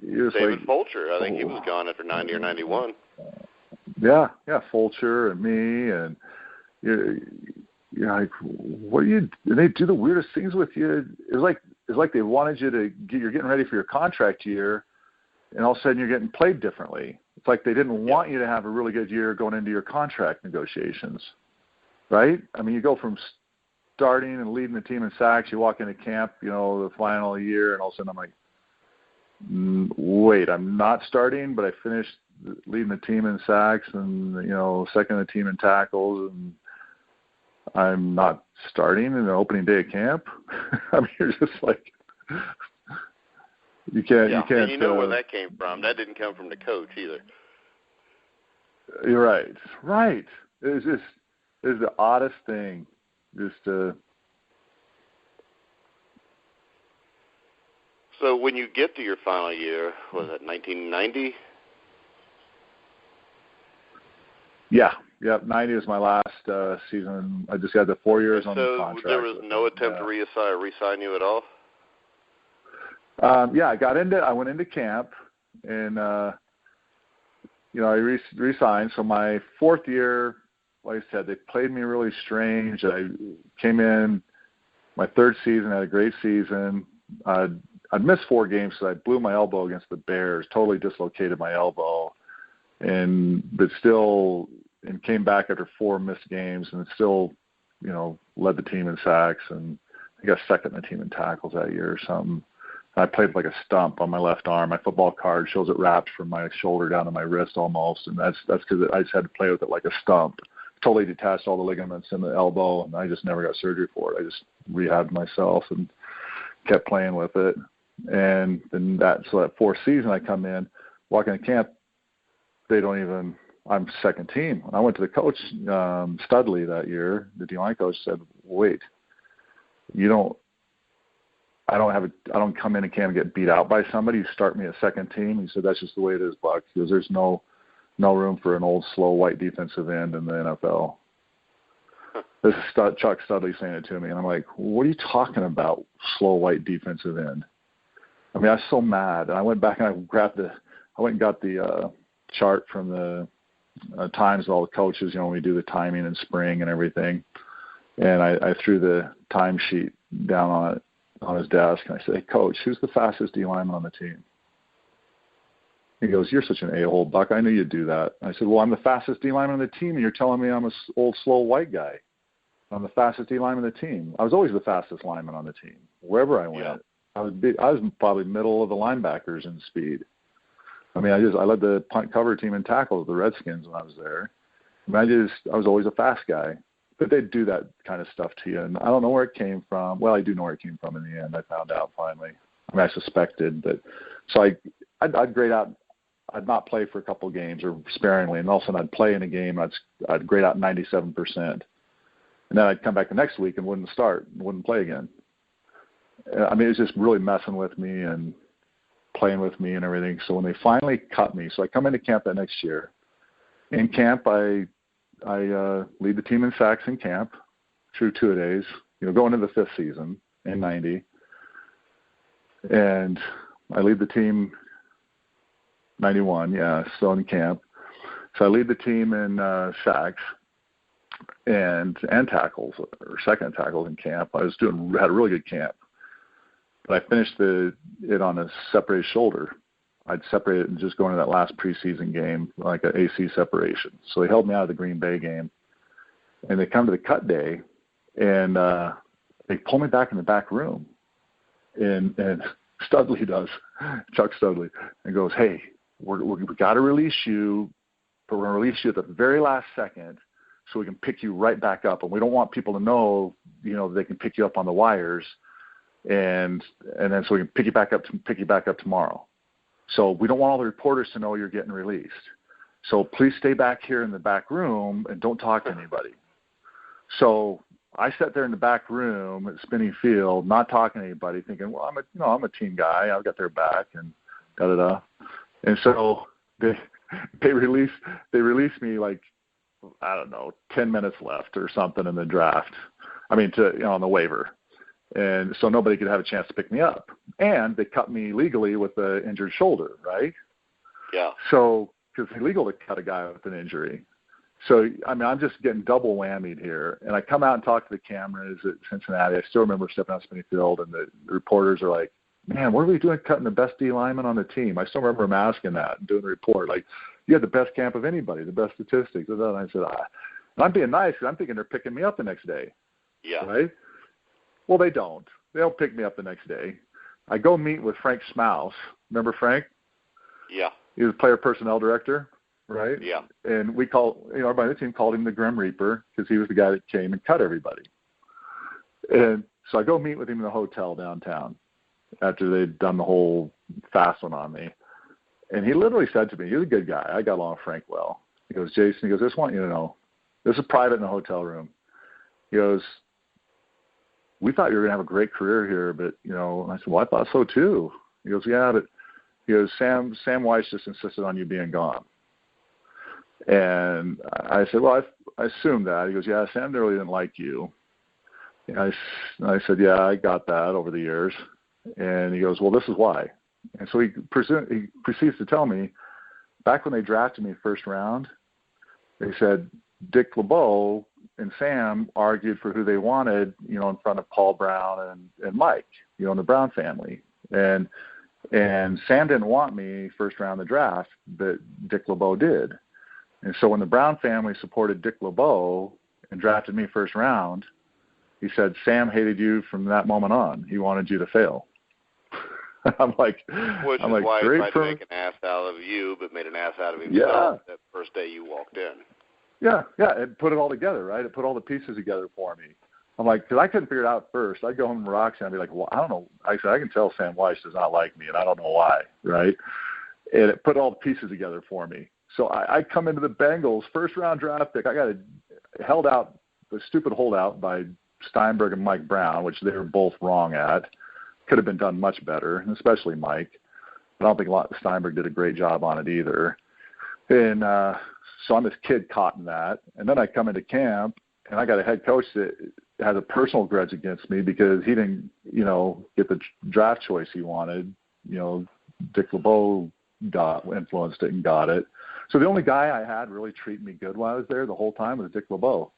it was David Fulcher, I think he was gone after 90 or 91. Yeah, Fulcher and me, and you're like, what do you? And they do the weirdest things with you. It's like they wanted you to you're getting ready for your contract year, and all of a sudden you're getting played differently. It's like they didn't want you to have a really good year going into your contract negotiations, right? I mean, you go from starting and leading the team in sacks, you walk into camp, the final year, and all of a sudden I'm like, wait, I'm not starting, but I finished leading the team in sacks and, second the team in tackles, and I'm not starting in the opening day of camp. I mean, you're just like, you can't. And you know where that came from. That didn't come from the coach either. You're right. Right. It's the oddest thing. So when you get to your final year, was it 1990? Yeah. 90 was my last season. I just had the 4 years on the contract. So there was no attempt to re-sign you at all? Yeah, I went into camp, and I re-signed. So my fourth year, like I said, they played me really strange. I came in my third season, had a great season. I'd missed 4 games because I blew my elbow against the Bears, totally dislocated my elbow, but still, and came back after 4 missed games, and still, led the team in sacks, and I got second in the team in tackles that year or something. I played like a stump on my left arm. My football card shows it wrapped from my shoulder down to my wrist almost, and that's because I just had to play with it like a stump. Totally detached all the ligaments in the elbow, and I just never got surgery for it. I just rehabbed myself and kept playing with it. And then that fourth season I come in, walk into camp, I'm second team. I went to the coach, Studley, that year. The D-line coach said, wait, I don't come in and camp and get beat out by somebody. You start me at second team. He said, that's just the way it is, Buck. He goes, there's no room for an old, slow, white defensive end in the NFL. This is Chuck Studley saying it to me. And I'm like, what are you talking about, slow, white defensive end? I mean, I was so mad. And I went back and I went and got the chart from the Times of all the coaches, when we do the timing in spring and everything. And I threw the time sheet down on his desk, and I said, hey, Coach, who's the fastest D lineman on the team? He goes, you're such an a-hole, Buck. I knew you'd do that. I said, well, I'm the fastest D lineman on the team, and you're telling me I'm an old, slow white guy. I'm the fastest D lineman on the team. I was always the fastest lineman on the team. Wherever I went, yeah. I was probably middle of the linebackers in speed. I mean, I led the punt cover team in tackles, the Redskins, when I was there. I mean, I was always a fast guy. But they'd do that kind of stuff to you, and I don't know where it came from. Well, I do know where it came from in the end. I found out finally. I mean, I suspected, but so I'd grade out. I'd not play for a couple of games or sparingly, and all of a sudden I'd play in a game. I'd grade out 97%, and then I'd come back the next week and wouldn't start and wouldn't play again. I mean, it was just really messing with me and playing with me and everything. So when they finally cut me, so I come into camp that next year. In camp, I lead the team in sacks in camp through 2 days, going into the 5th season in 90. And I lead the team 91, still in camp. So I lead the team in sacks and tackles, or second tackles in camp. I had a really good camp. But I finished it on a separated shoulder. I'd separate it and just go into that last preseason game, like an AC separation. So they held me out of the Green Bay game. And they come to the cut day, and they pull me back in the back room. And Studley does, Chuck Studley, and goes, hey, we got to release you, but we're going to release you at the very last second so we can pick you right back up. And we don't want people to know, they can pick you up on the wires, and then so we can pick you back up tomorrow. So we don't want all the reporters to know you're getting released. So please stay back here in the back room and don't talk to anybody. So I sat there in the back room at Spinning Field, not talking to anybody, thinking, well, I'm a team guy. I've got their back, and da-da-da. And so they released me like, I don't know, 10 minutes left or something in the draft. I mean, on the waiver. And so nobody could have a chance to pick me up. And they cut me legally with an injured shoulder, right? Yeah. So, because it's illegal to cut a guy with an injury. So, I mean, I'm just getting double whammied here. And I come out and talk to the cameras at Cincinnati. I still remember stepping on Spinning Field, and the reporters are like, man, what are we doing cutting the best D lineman on the team? I still remember him asking that and doing the report. Like, you had the best camp of anybody, the best statistics. And I said, and I'm being nice because I'm thinking they're picking me up the next day. Yeah. Right? Well, they don't. They don't pick me up the next day. I go meet with Frank Smouse. Remember Frank? Yeah. He was player personnel director, right? Yeah. And we everybody on the team called him the Grim Reaper because he was the guy that came and cut everybody. And so I go meet with him in the hotel downtown after they'd done the whole fast one on me. And he literally said to me, he's a good guy. I got along with Frank well. He goes, Jason, I just want you to know, this is private in the hotel room. He goes, we thought you were going to have a great career here, but, and I said, well, I thought so too. He goes, yeah, but he goes, Sam Weiss just insisted on you being gone. And I said, well, I assumed that. He goes, yeah, Sam really didn't like you. And I said, yeah, I got that over the years. And he goes, well, this is why. And so he proceeds to tell me, back when they drafted me first round, they said Dick LeBeau and Sam argued for who they wanted, in front of Paul Brown and Mike, in the Brown family. And Sam didn't want me first round of the draft, but Dick LeBeau did. And so when the Brown family supported Dick LeBeau and drafted me first round, he said, Sam hated you from that moment on. He wanted you to fail. I'm like, which is why he tried to make an ass out of you, but made an ass out of himself that first day you walked in. Yeah, it put it all together, right? It put all the pieces together for me. I'm like, because I couldn't figure it out first. I'd go home to Roxanne and be like, well, I don't know. I said, I can tell Sam Weiss does not like me, and I don't know why, right? And it put all the pieces together for me. So I come into the Bengals, first-round draft pick. I got held out, the stupid holdout by Steinberg and Mike Brown, which they were both wrong at. Could have been done much better, especially Mike. I don't think Steinberg did a great job on it either. And so I'm this kid caught in that. And then I come into camp, and I got a head coach that has a personal grudge against me because he didn't, get the draft choice he wanted. Dick LeBeau influenced it and got it. So the only guy I had really treat me good while I was there the whole time was Dick LeBeau.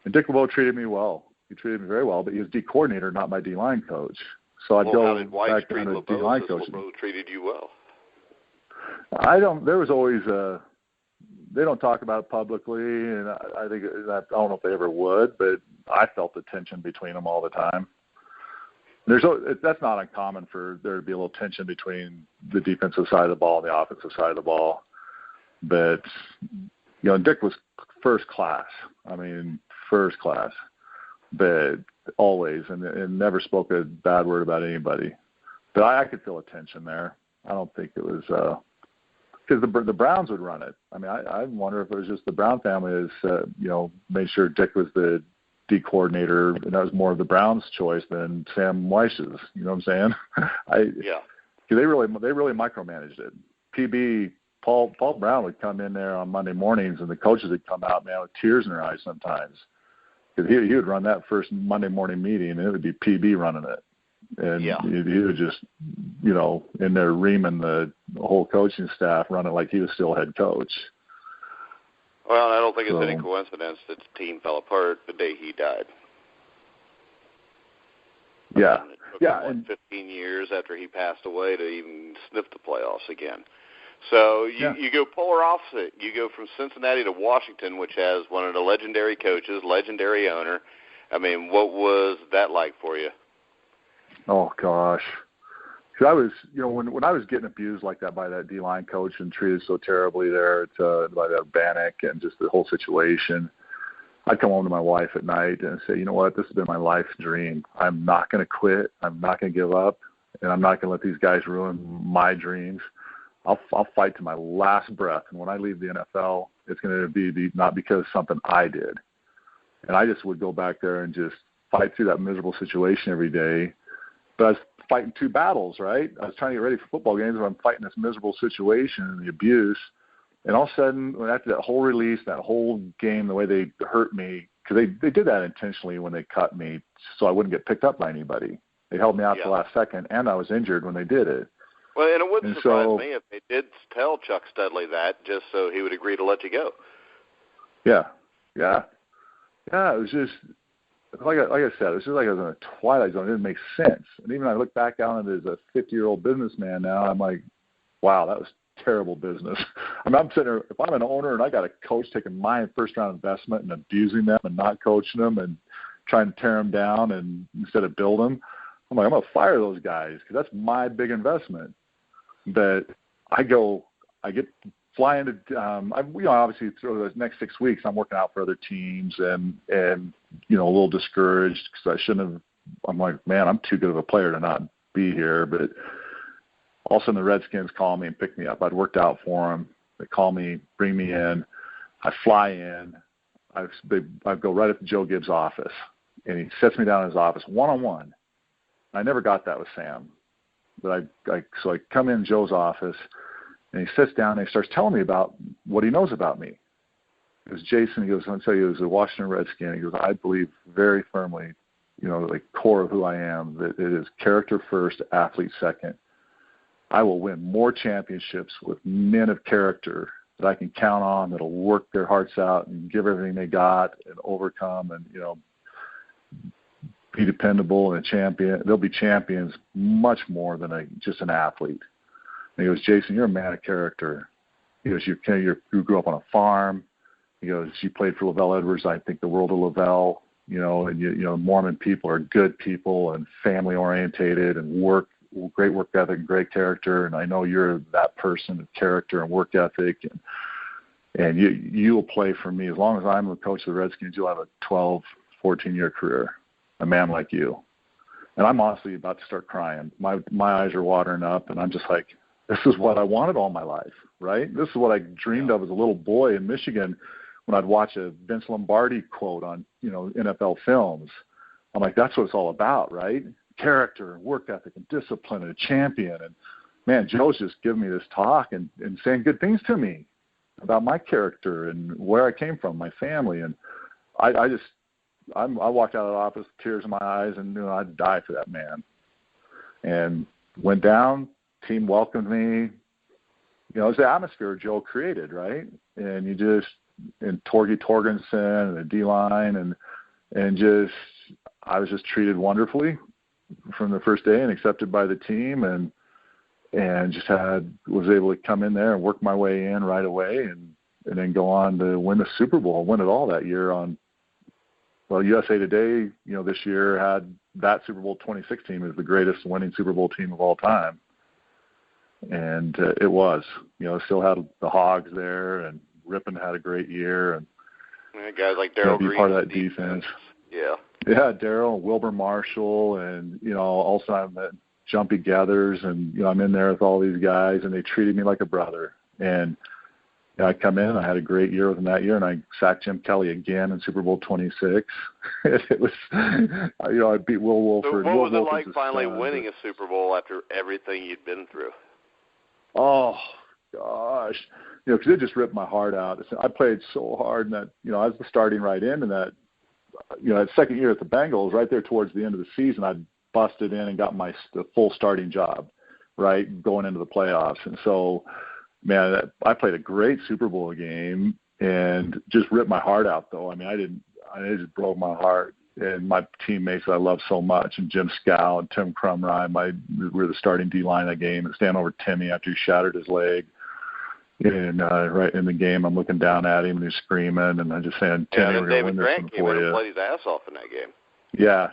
And Dick LeBeau treated me well. He treated me very well, but he was D coordinator, not my D-line coach. So I'd go back down to D-line coaching. LeBeau treated you well? There was always they don't talk about it publicly, and I think I don't know if they ever would, but I felt the tension between them all the time. That's not uncommon for there to be a little tension between the defensive side of the ball and the offensive side of the ball. But, Dick was first class. I mean, first class. But always, and never spoke a bad word about anybody. But I could feel a tension there. I don't think it was because the Browns would run it. I mean, I wonder if it was just the Brown family made sure Dick was the D coordinator, and that was more of the Browns' choice than Sam Weiss's. You know what I'm saying? Yeah. They really micromanaged it. PB Paul Brown would come in there on Monday mornings, and the coaches would come out, man, with tears in their eyes sometimes. Because he would run that first Monday morning meeting, and it would be PB running it. And he would just, in there reaming the whole coaching staff, run it like he was still head coach. Well, I don't think it's any coincidence that the team fell apart the day he died. Yeah. It took him 15 years after he passed away to even sniff the playoffs again. So you go polar opposite. You go from Cincinnati to Washington, which has one of the legendary coaches, legendary owner. I mean, what was that like for you? Oh, gosh. I was, when I was getting abused like that by that D-line coach and treated so terribly there by that Bannock and just the whole situation, I'd come home to my wife at night and say, you know what, this has been my life dream. I'm not going to quit. I'm not going to give up, and I'm not going to let these guys ruin my dreams. I'll fight to my last breath. And when I leave the NFL, it's going to be not because something I did. And I just would go back there and just fight through that miserable situation every day. But I was fighting two battles, right? I was trying to get ready for football games, but I'm fighting this miserable situation and the abuse. And all of a sudden, after that whole release, that whole game, the way they hurt me, because they did that intentionally when they cut me so I wouldn't get picked up by anybody. They held me out to the last second, and I was injured when they did it. Well, and it wouldn't surprise me if they did tell Chuck Studley that just so he would agree to let you go. Yeah. It was just, like I said, it was just like I was in a twilight zone. It didn't make sense. And even when I look back on it as a 50-year-old businessman now, I'm like, wow, that was terrible business. I mean, I'm sitting there, if I'm an owner and I got a coach taking my first-round investment and abusing them and not coaching them and trying to tear them down and instead of build them, I'm like, I'm going to fire those guys because that's my big investment. But I get flying to, obviously through the next 6 weeks, I'm working out for other teams and a little discouraged because I shouldn't have. I'm like, man, I'm too good of a player to not be here. But all of a sudden the Redskins call me and pick me up. I'd worked out for them. They call me, bring me in. I fly in. I go right up to Joe Gibbs' office, and he sets me down in his office one-on-one. I never got that with Sam. But so I come in Joe's office, and he sits down and he starts telling me about what he knows about me. It was Jason. He goes, I'll tell you, he was a Washington Redskin. He goes, I believe very firmly, the core of who I am, that it is character first, athlete second. I will win more championships with men of character that I can count on, that'll work their hearts out and give everything they got and overcome and, be dependable and a champion. They'll be champions much more than just an athlete. And he goes, Jason, you're a man of character. He goes, you grew up on a farm. He goes, you played for Lavelle Edwards. I think the world of Lavelle, and Mormon people are good people and family orientated and great work ethic and great character. And I know you're that person of character and work ethic. And you will play for me. As long as I'm the coach of the Redskins, you'll have a 12, 14-year career. A man like you. And I'm honestly about to start crying. My eyes are watering up, and I'm just like, this is what I wanted all my life, right? This is what I dreamed of as a little boy in Michigan when I'd watch a Vince Lombardi quote on, NFL films. I'm like, that's what it's all about, right? Character and work ethic and discipline and a champion. And, man, Joe's just giving me this talk and saying good things to me about my character and where I came from, my family. And I walked out of the office, tears in my eyes, and knew I'd die for that man. And went down, team welcomed me. It's the atmosphere Joe created, right? And and Torgy Torgensen and the D-line, and I was just treated wonderfully from the first day and accepted by the team, and was able to come in there and work my way in right away, and then go on to win the Super Bowl, win it all that year on. Well, USA Today, this year had that Super Bowl 26 team as the greatest winning Super Bowl team of all time. And it was, still had the Hogs there, and Rippon had a great year. And guys like Darryl Green. Be part of that defense. Yeah. Yeah, Darryl, Wilbur Marshall, and, also I'm at Jumpy Gathers, and, I'm in there with all these guys, and they treated me like a brother. And I come in, I had a great year with them that year, and I sacked Jim Kelly again in Super Bowl 26. It was, I beat Will Wolford. So what was it like finally winning a Super Bowl after everything you'd been through? Oh, gosh. Because it just ripped my heart out. I played so hard, and that, I was starting right in, and that, that second year at the Bengals, right there towards the end of the season, I busted in and got the full starting job, right, going into the playoffs. And so, man, I played a great Super Bowl game and just ripped my heart out, though. I mean, it just broke my heart. And my teammates I love so much, and Jim Scow and Tim Crumrye, we were the starting D-line that game, and stand over Timmy after he shattered his leg. And right in the game, I'm looking down at him, and he's screaming, and I'm just saying, Timmy, we're going to win this one for you. David Grant came in and played his ass off in that game.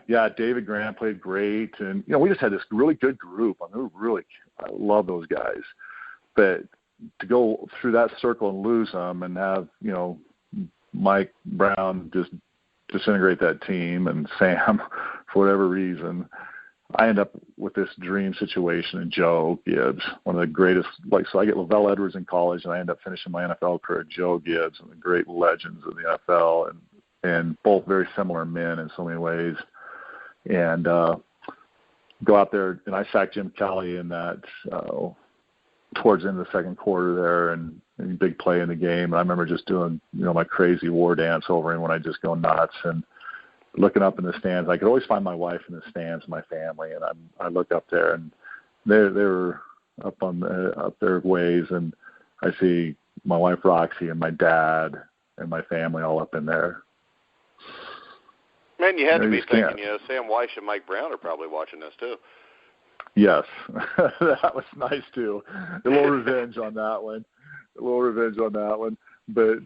Yeah, David Grant played great. And, we just had this really good group. I love those guys. But to go through that circle and lose them and have, Mike Brown just disintegrate that team and Sam, for whatever reason, I end up with this dream situation in Joe Gibbs, one of the greatest. So I get Lavelle Edwards in college, and I end up finishing my NFL career at Joe Gibbs, and the great legends of the NFL. and both very similar men in so many ways. And go out there, and I sacked Jim Kelly in that towards the end of the second quarter there, and big play in the game. And I remember just doing, my crazy war dance over him when I just go nuts and looking up in the stands. I could always find my wife in the stands, my family, and I look up there, and they were up their ways, and I see my wife Roxy and my dad and my family all up in there. Man, you had to be thinking, Sam Weiss and Mike Brown are probably watching this too. Yes, that was nice too. A little revenge on that one. But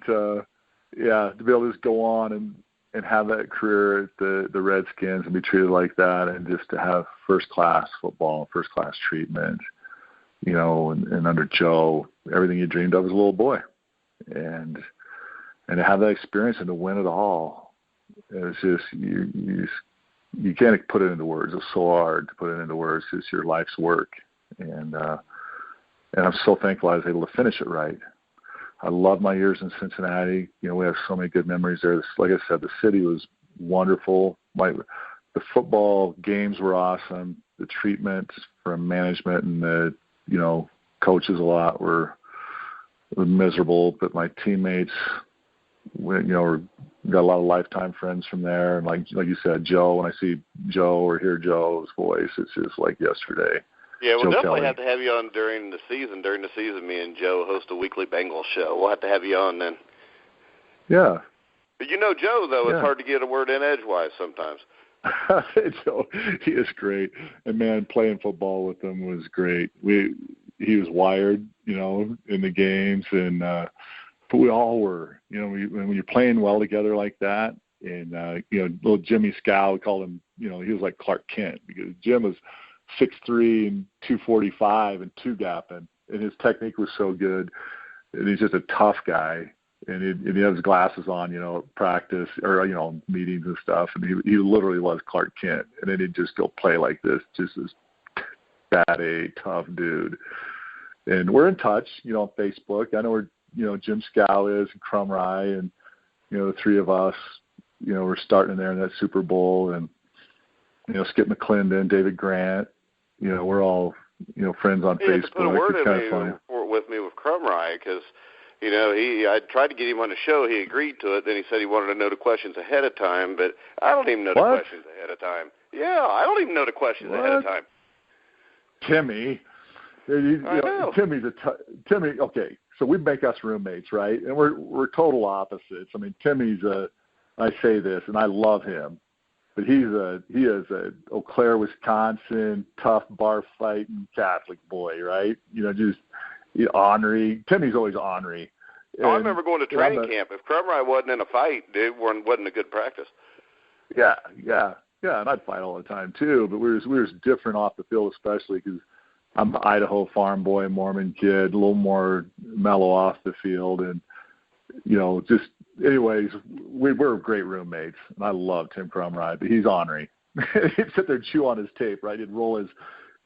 yeah, to be able to just go on and have that career at the Redskins and be treated like that, and just to have first-class football, first-class treatment, and under Joe, everything you dreamed of as a little boy. And to have that experience and to win it all, it's just, you can't put it into words. It's so hard to put it into words. It's your life's work. And I'm so thankful I was able to finish it right. I love my years in Cincinnati. We have so many good memories there. Like I said, the city was wonderful. The football games were awesome. The treatment from management and the, coaches a lot were miserable, but my teammates, got a lot of lifetime friends from there. And like you said, Joe, when I see Joe or hear Joe's voice, it's just like yesterday. Yeah, we'll Joe definitely Kelly. have to have you on during the season. During the season, me and Joe host a weekly Bengals show. We'll have to have you on then. Yeah. But Joe, though, it's hard to get a word in edgewise sometimes. Joe, he is great. And, man, playing football with him was great. He was wired, in the games, and but we all were. When you're playing well together like that, and, little Jimmy Scow, we called him, he was like Clark Kent, because Jim was 6'3" and 245 and two-gapping, and his technique was so good. And he's just a tough guy, and he had his glasses on, at practice or, meetings and stuff, and he literally was Clark Kent. And then he'd just go play like this, just this bad A, tough dude. And we're in touch, on Facebook. I know where, Jim Scow is and Crum Rye, and, the three of us, we're starting there in that Super Bowl, and, Skip McClendon, David Grant, we're all, friends on Facebook. To put a word it's kind of funny. with me with Crum Rye, because, I tried to get him on the show. He agreed to it. Then he said he wanted to know the questions ahead of time, but I don't even know the questions ahead of time. Yeah, I don't even know the questions ahead of time. Timmy. I know. Timmy, okay, so we make us roommates, right? And we're total opposites. I mean, Timmy's I say this, and I love him, but he is a Eau Claire, Wisconsin, tough bar fighting Catholic boy, right? Just ornery. Timmy's always ornery. I remember going to training camp. If Crum Rye wasn't in a fight, it wasn't a good practice. Yeah, and I'd fight all the time too. But we were different off the field, especially because I'm an Idaho farm boy, Mormon kid, a little more mellow off the field, and just anyways, we're great roommates, and I love Tim Crum Rye, but he's ornery. He'd sit there and chew on his tape, right? He'd roll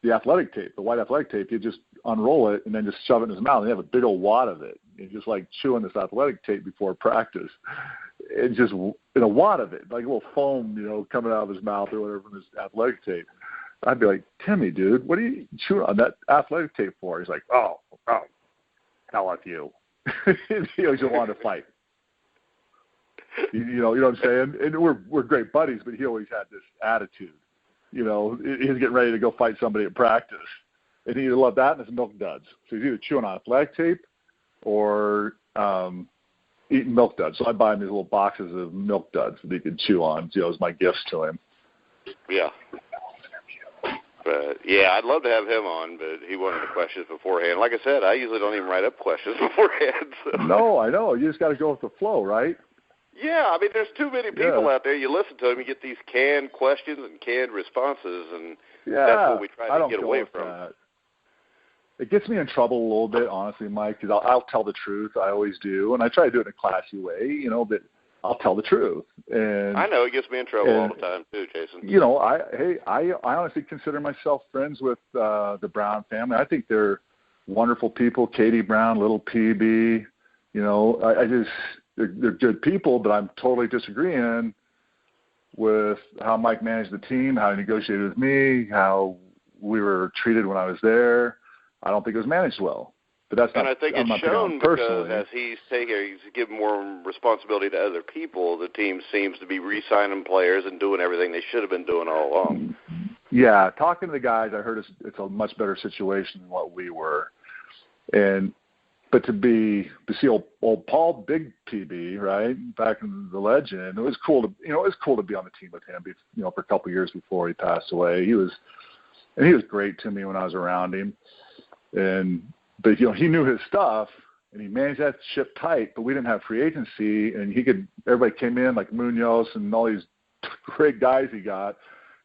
the athletic tape, the white athletic tape. He'd just unroll it and then just shove it in his mouth, and he'd have a big old wad of it. And just like chewing this athletic tape before practice, and just in a wad of it, like a little foam, coming out of his mouth or whatever from this athletic tape. I'd be like, Timmy, dude, what are you chewing on that athletic tape for? He's like, oh, hell with you. He just wanted to fight. You know what I'm saying? And we're great buddies, but he always had this attitude. He was getting ready to go fight somebody at practice. And he loved that and his milk duds. So he's either chewing on athletic tape or eating milk duds. So I buy him these little boxes of milk duds that he could chew on, as my gifts to him. Yeah. But, yeah, I'd love to have him on, but he wanted the questions beforehand. Like I said, I usually don't even write up questions beforehand. So. No, I know. You just got to go with the flow, right? Yeah, I mean, there's too many people out there. You listen to them, you get these canned questions and canned responses, and that's what we try to get away from. That. It gets me in trouble a little bit, honestly, Mike, because I'll tell the truth. I always do, and I try to do it in a classy way, but I'll tell the truth. And I know it gets me in trouble all the time too, Jason. I honestly consider myself friends with the Brown family. I think they're wonderful people. Katie Brown, little PB. I just they're good people, but I'm totally disagreeing with how Mike managed the team, how he negotiated with me, how we were treated when I was there. I don't think it was managed well. But that's not. And I think I'm it's shown because as he's given more responsibility to other people, the team seems to be re-signing players and doing everything they should have been doing all along. Yeah, talking to the guys, I heard it's a much better situation than what we were. But to see old Paul, big PB, right, back in the legend, it was cool to be on the team with him, for a couple of years before he passed away. He was great to me when I was around him, but he knew his stuff and he managed that ship tight. But we didn't have free agency, and everybody came in like Munoz and all these great guys he got,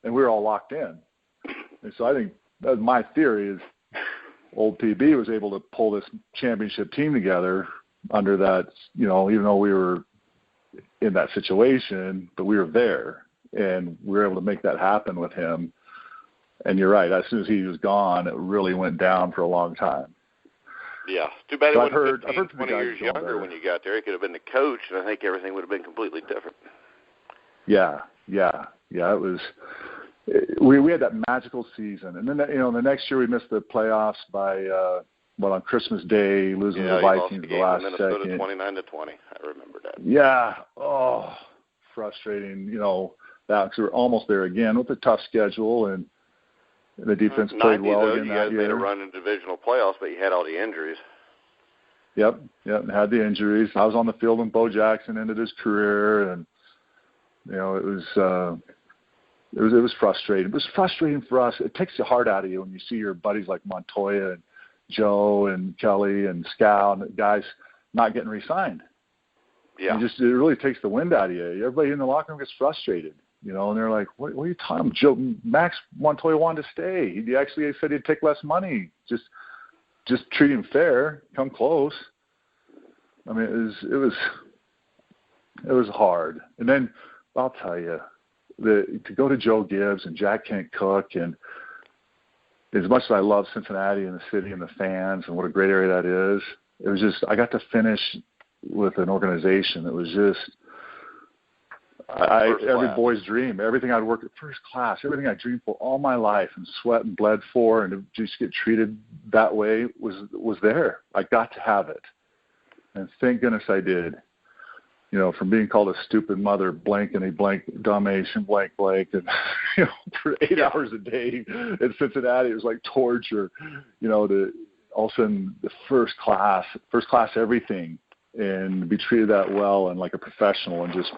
and we were all locked in. And so I think that's my theory is old PB was able to pull this championship team together under that, even though we were in that situation, but we were there and we were able to make that happen with him. And you're right. As soon as he was gone, it really went down for a long time. Yeah. Too bad he wasn't 15, 20 years younger when you got there. He could have been the coach, and I think everything would have been completely different. Yeah. It was. We had that magical season, and then the next year we missed the playoffs by on Christmas Day, losing to the Vikings the last Minnesota second. 29-20. I remember that. Yeah. Oh, frustrating. That because we were almost there again with a tough schedule, and the defense played well again that year. You guys made a run in divisional playoffs, but you had all the injuries. Yep, had the injuries. I was on the field when Bo Jackson ended his career, and it was frustrating. It was frustrating for us. It takes the heart out of you when you see your buddies like Montoya and Joe and Kelly and Scal and guys not getting re-signed. Yeah, it really takes the wind out of you. Everybody in the locker room gets frustrated. And they're like, what are you talking about? Max Montoya wanted to stay. He actually said he'd take less money. Just treat him fair. Come close. I mean, it was hard. And then I'll tell you, to go to Joe Gibbs and Jack Kent Cook, and as much as I love Cincinnati and the city and the fans and what a great area that is, it was just I got to finish with an organization that was just every boy's dream. Everything I'd worked at first class, everything I dreamed for all my life and sweat and bled for, and to just get treated that way was there. I got to have it, and thank goodness I did. From being called a stupid mother, blank and a blank, dumbation, blank, and for 8 hours a day in Cincinnati, it was like torture. To all of a sudden the first class everything, and to be treated that well and like a professional and just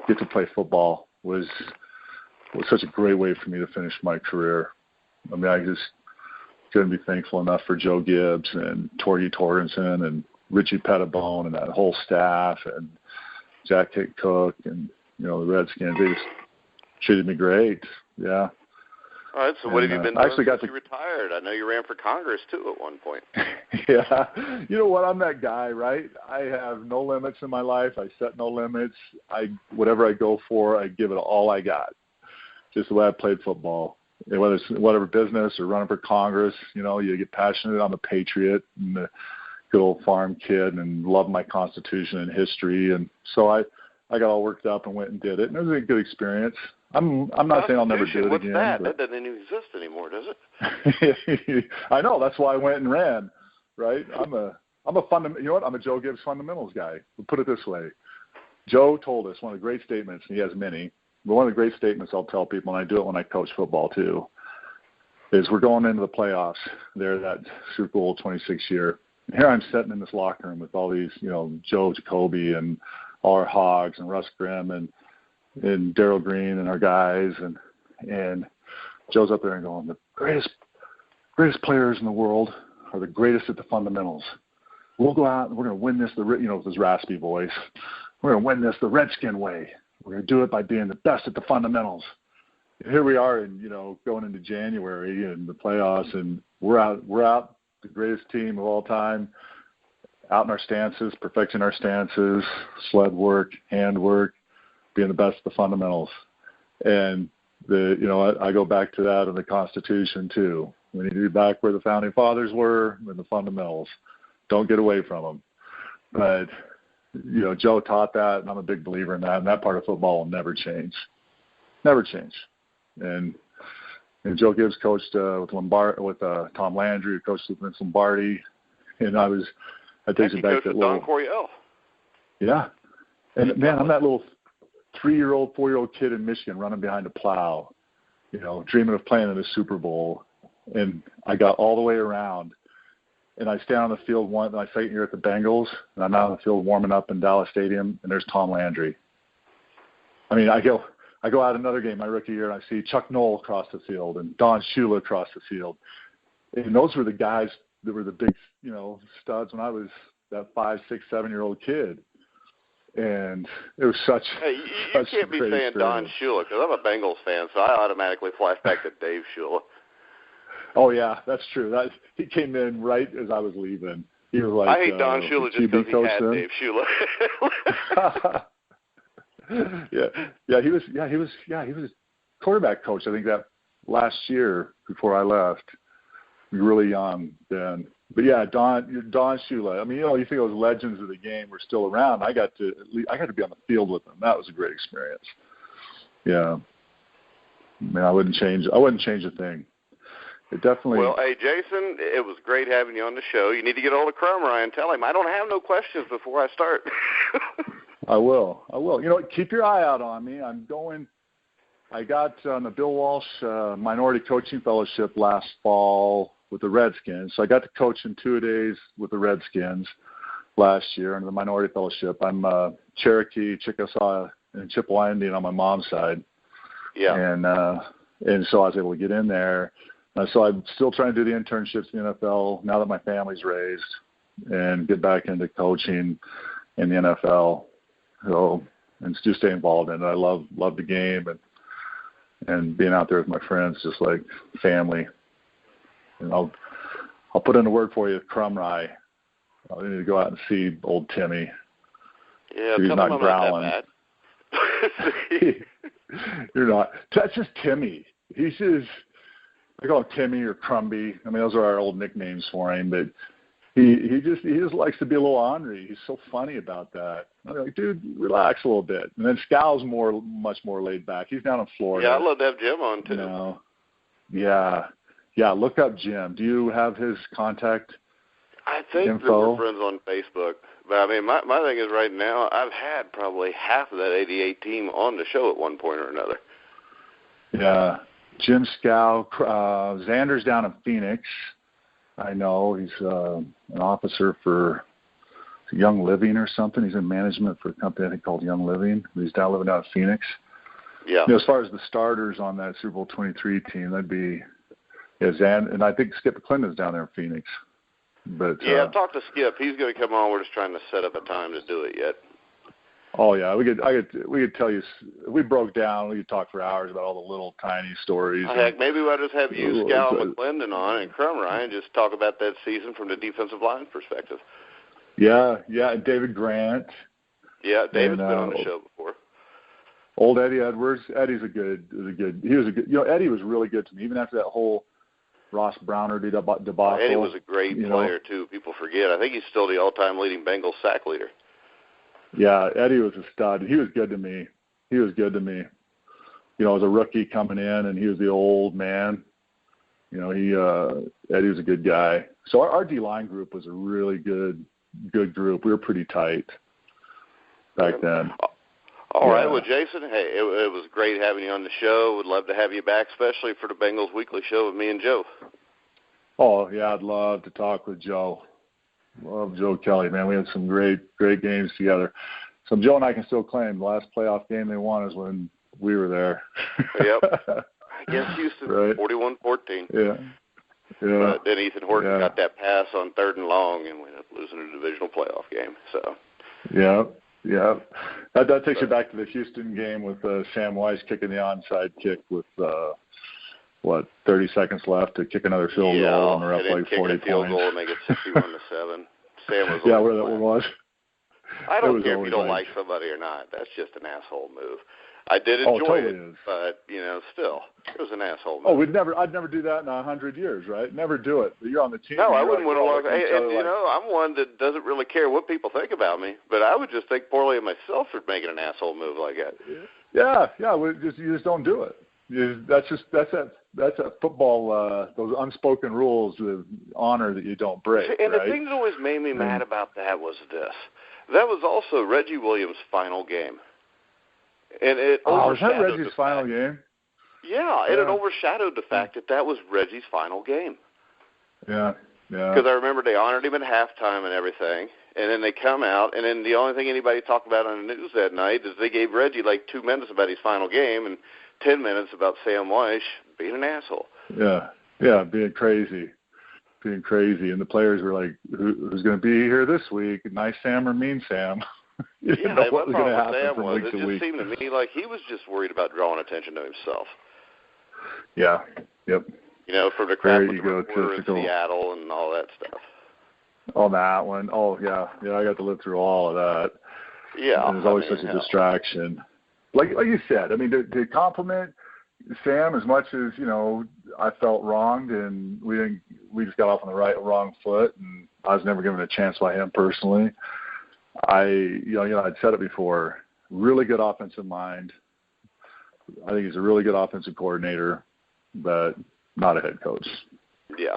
get to play football was such a great way for me to finish my career. I mean, I just couldn't be thankful enough for Joe Gibbs and Torgy Torgensen and Richie Pettibone and that whole staff and Jack Kent Cook and, the Redskins. They just treated me great. Yeah. All right, so what have you been doing since you retired? I know you ran for Congress, too, at one point. Yeah. You know what? I'm that guy, right? I have no limits in my life. I set no limits. Whatever I go for, I give it all I got. Just the way I played football. Whether it's whatever business or running for Congress, you get passionate. I'm a patriot and a good old farm kid and love my Constitution and history. And so I got all worked up and went and did it. And it was a good experience. I'm not saying I'll never do it again. What's that? That doesn't even exist anymore, does it? I know. That's why I went and ran, right? I'm a Joe Gibbs fundamentals guy. We'll put it this way. Joe told us one of the great statements, and he has many, but one of the great statements I'll tell people, and I do it when I coach football too, is we're going into the playoffs there that Super Bowl 26 year. And here I'm sitting in this locker room with all these, Joe Jacoby and all our Hogs and Russ Grimm and Darryl Green and our guys, and Joe's up there and going, the greatest players in the world are the greatest at the fundamentals. We'll go out and we're going to win this, with his raspy voice. We're going to win this the Redskin way. We're going to do it by being the best at the fundamentals. And here we are, and going into January and the playoffs, and we're out, the greatest team of all time, out in our stances, perfecting our stances, sled work, hand work, being the best at the fundamentals. And I go back to that in the Constitution too. We need to be back where the founding fathers were in the fundamentals. Don't get away from them. But Joe taught that, and I'm a big believer in that. And that part of football will never change. Never change. And Joe Gibbs coached with Tom Landry, who coached with Vince Lombardi, and that takes it back to Don Coryell. Yeah, and man, I'm that little 3-year-old, 4-year-old kid in Michigan running behind a plow, dreaming of playing in the Super Bowl, and I got all the way around, and I stand on the field once, and I fight here at the Bengals, and I'm out on the field warming up in Dallas Stadium, and there's Tom Landry. I mean, I go out another game my rookie year, and I see Chuck Noll across the field and Don Shula across the field. And those were the guys that were the big, studs when I was that 5, 6, 7-year-old kid. And it was such. Hey, you can't be saying Don Shula, because I'm a Bengals fan, so I automatically flash back to Dave Shula. Oh yeah, that's true. He came in right as I was leaving. He was like, I hate Don Shula just because he had Dave Shula. Yeah, he was quarterback coach, I think, that last year before I left. Really young then. But yeah, Don Shula. I mean, you think those legends of the game were still around. I got to be on the field with them. That was a great experience. Yeah. I mean, I wouldn't change a thing. It definitely. Well, hey, Jason, it was great having you on the show. You need to get hold of Crumry and tell him I don't have no questions before I start. I will. Keep your eye out on me. I got on the Bill Walsh Minority Coaching Fellowship last fall with the Redskins. So I got to coach in 2 days with the Redskins last year under the Minority Fellowship. I'm Cherokee, Chickasaw, and Chippewa Indian on my mom's side. Yeah. And so I was able to get in there. So I'm still trying to do the internships in the NFL now that my family's raised and get back into coaching in the NFL. So, and just stay involved in it. I love the game and being out there with my friends, just like family. And I'll put in a word for you, Crumry. I need to go out and see old Timmy. Yeah, he's not growling. Not that You're not. That's just Timmy. He's just. I call him Timmy or Crumby. I mean, those are our old nicknames for him. But he just likes to be a little ornery. He's so funny about that. I'm like, dude, relax a little bit. And then Scal's much more laid back. He's down in Florida. Yeah, I'd love to have Jim on too. Yeah. Look up Jim. Do you have his contact? I think we're friends on Facebook. But I mean, my thing is right now, I've had probably half of that '88 team on the show at one point or another. Yeah. Jim Scow, Xander's down in Phoenix. I know he's an officer for Young Living or something. He's in management for a company I think called Young Living. He's living down in Phoenix. Yeah. As far as the starters on that Super Bowl 23 team, that'd be Xander, and I think Skip Clinton's down there in Phoenix. But I've talked to Skip. He's going to come on. We're just trying to set up a time to do it yet. Oh yeah, we could tell you. If we broke down, we could talk for hours about all the little tiny stories. Heck, maybe we'll just have you, Scal, McClendon on, and Crumry, and just talk about that season from the defensive line perspective. Yeah, and David Grant. Yeah, David's been on the show before. Old Eddie Edwards. Eddie was a good. Eddie was really good to me, even after that whole Ross Browner debacle. Eddie was a great player too. People forget. I think he's still the all-time leading Bengals sack leader. Yeah, Eddie was a stud. He was good to me. As a rookie coming in, and he was the old man. Eddie was a good guy. So our D-line group was a really good group. We were pretty tight back then. All right. Well, Jason, hey, it was great having you on the show. Would love to have you back, especially for the Bengals Weekly Show with me and Joe. Oh, yeah, I'd love to talk with Joe. Love Joe Kelly, man. We had some great games together. So Joe and I can still claim the last playoff game they won is when we were there. Yep. Against Houston, right. 41-14. Yeah. But then Ethan Horton got that pass on 3rd and long, and we ended up losing a divisional playoff game. So. Yeah. That takes you back to the Houston game with Sam Weiss kicking the onside kick with 30 seconds left to kick another field goal, and they're up like 40 points. Field goal and make it 61-7. Sam was where that one was. I don't care if you don't like somebody or not. That's just an asshole move. I did enjoy totally it, is. but, still, it was an asshole move. Oh, I'd never do that in 100 years, right? Never do it. But you're on the team. No, I wouldn't want to walk. And I'm one that doesn't really care what people think about me, but I would just think poorly of myself for making an asshole move like that. Yeah. You just don't do it. That's a football. Those unspoken rules of honor that you don't break. And right? the thing that always made me mad about that was this. That was also Reggie Williams' final game. And it overshadowed was that Reggie's final game? Yeah, and it overshadowed the fact that was Reggie's final game. Yeah. Because I remember they honored him at halftime and everything, and then they come out, and then the only thing anybody talked about on the news that night is they gave Reggie like 2 minutes about his final game and 10 minutes about Sam Weish being an asshole. Yeah, being crazy. And the players were like, who's going to be here this week? Nice Sam or mean Sam? You didn't know what was going to happen Sam from week to week. It just seemed to me like he was just worried about drawing attention to himself. Yeah, yep. From the crap with the reporter in Seattle and all that stuff. Oh, that one. Oh, yeah, I got to live through all of that. Yeah. And there's always such a distraction. Like you said, I mean, to compliment Sam as much as, I felt wronged and we just got off on the wrong foot and I was never given a chance by him personally. I'd said it before, really good offensive mind. I think he's a really good offensive coordinator, but not a head coach. Yeah.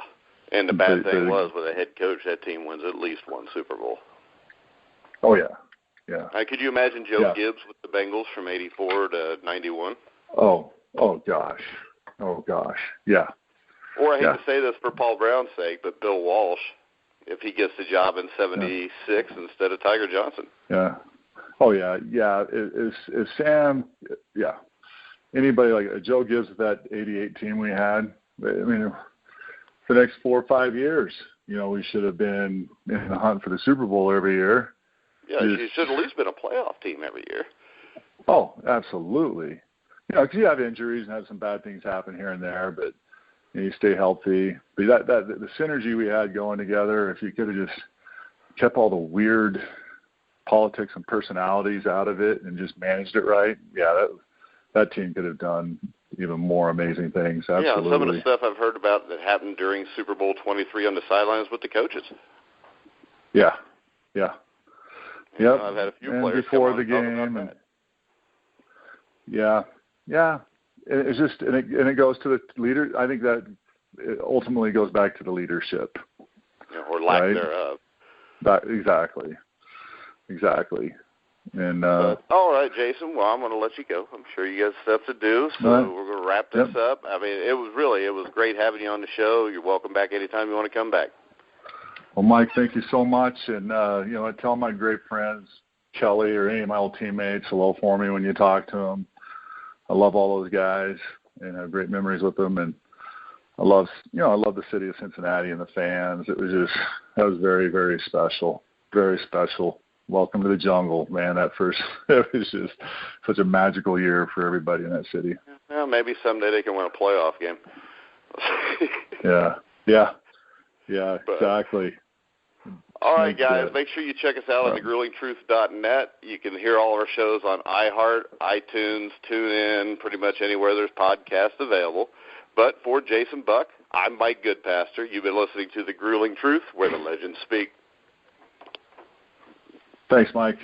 And the bad thing was with a head coach, that team wins at least one Super Bowl. Oh, yeah. Yeah. Could you imagine Joe Gibbs with the Bengals from 84 to 91? Oh gosh. Yeah. Or I hate to say this for Paul Brown's sake, but Bill Walsh, if he gets the job in 76 instead of Tiger Johnson. Yeah. Oh, yeah. Yeah. Is Sam, anybody like Joe Gibbs with that 88 team we had, I mean, for the next 4 or 5 years, we should have been in the hunt for the Super Bowl every year. Yeah, you should at least been a playoff team every year. Oh, absolutely. Because you have injuries and have some bad things happen here and there, but you stay healthy. But the synergy we had going together, if you could have just kept all the weird politics and personalities out of it and just managed it right, that team could have done even more amazing things. Absolutely. Yeah, some of the stuff I've heard about that happened during Super Bowl 23 on the sidelines with the coaches. Yeah. Yep. I've had a few and players before the game. And, yeah. It's just and it goes to the leader. I think that it ultimately goes back to the leadership, or lack thereof. Exactly. And all right, Jason. Well, I'm going to let you go. I'm sure you got stuff to do, so we're going to wrap this up. I mean, it was great having you on the show. You're welcome back anytime you want to come back. Well, Mike, thank you so much. And, I tell my great friends, Kelly or any of my old teammates, hello for me when you talk to them. I love all those guys and have great memories with them. And I love the city of Cincinnati and the fans. That was very, very special. Very special. Welcome to the jungle, man. It was just such a magical year for everybody in that city. Well, maybe someday they can win a playoff game. Yeah, exactly. All right, guys, make sure you check us out on thegruelingtruth.net. You can hear all our shows on iHeart, iTunes, TuneIn, pretty much anywhere there's podcasts available. But for Jason Buck, I'm Mike Goodpaster. You've been listening to The Grueling Truth, where the legends speak. Thanks, Mike.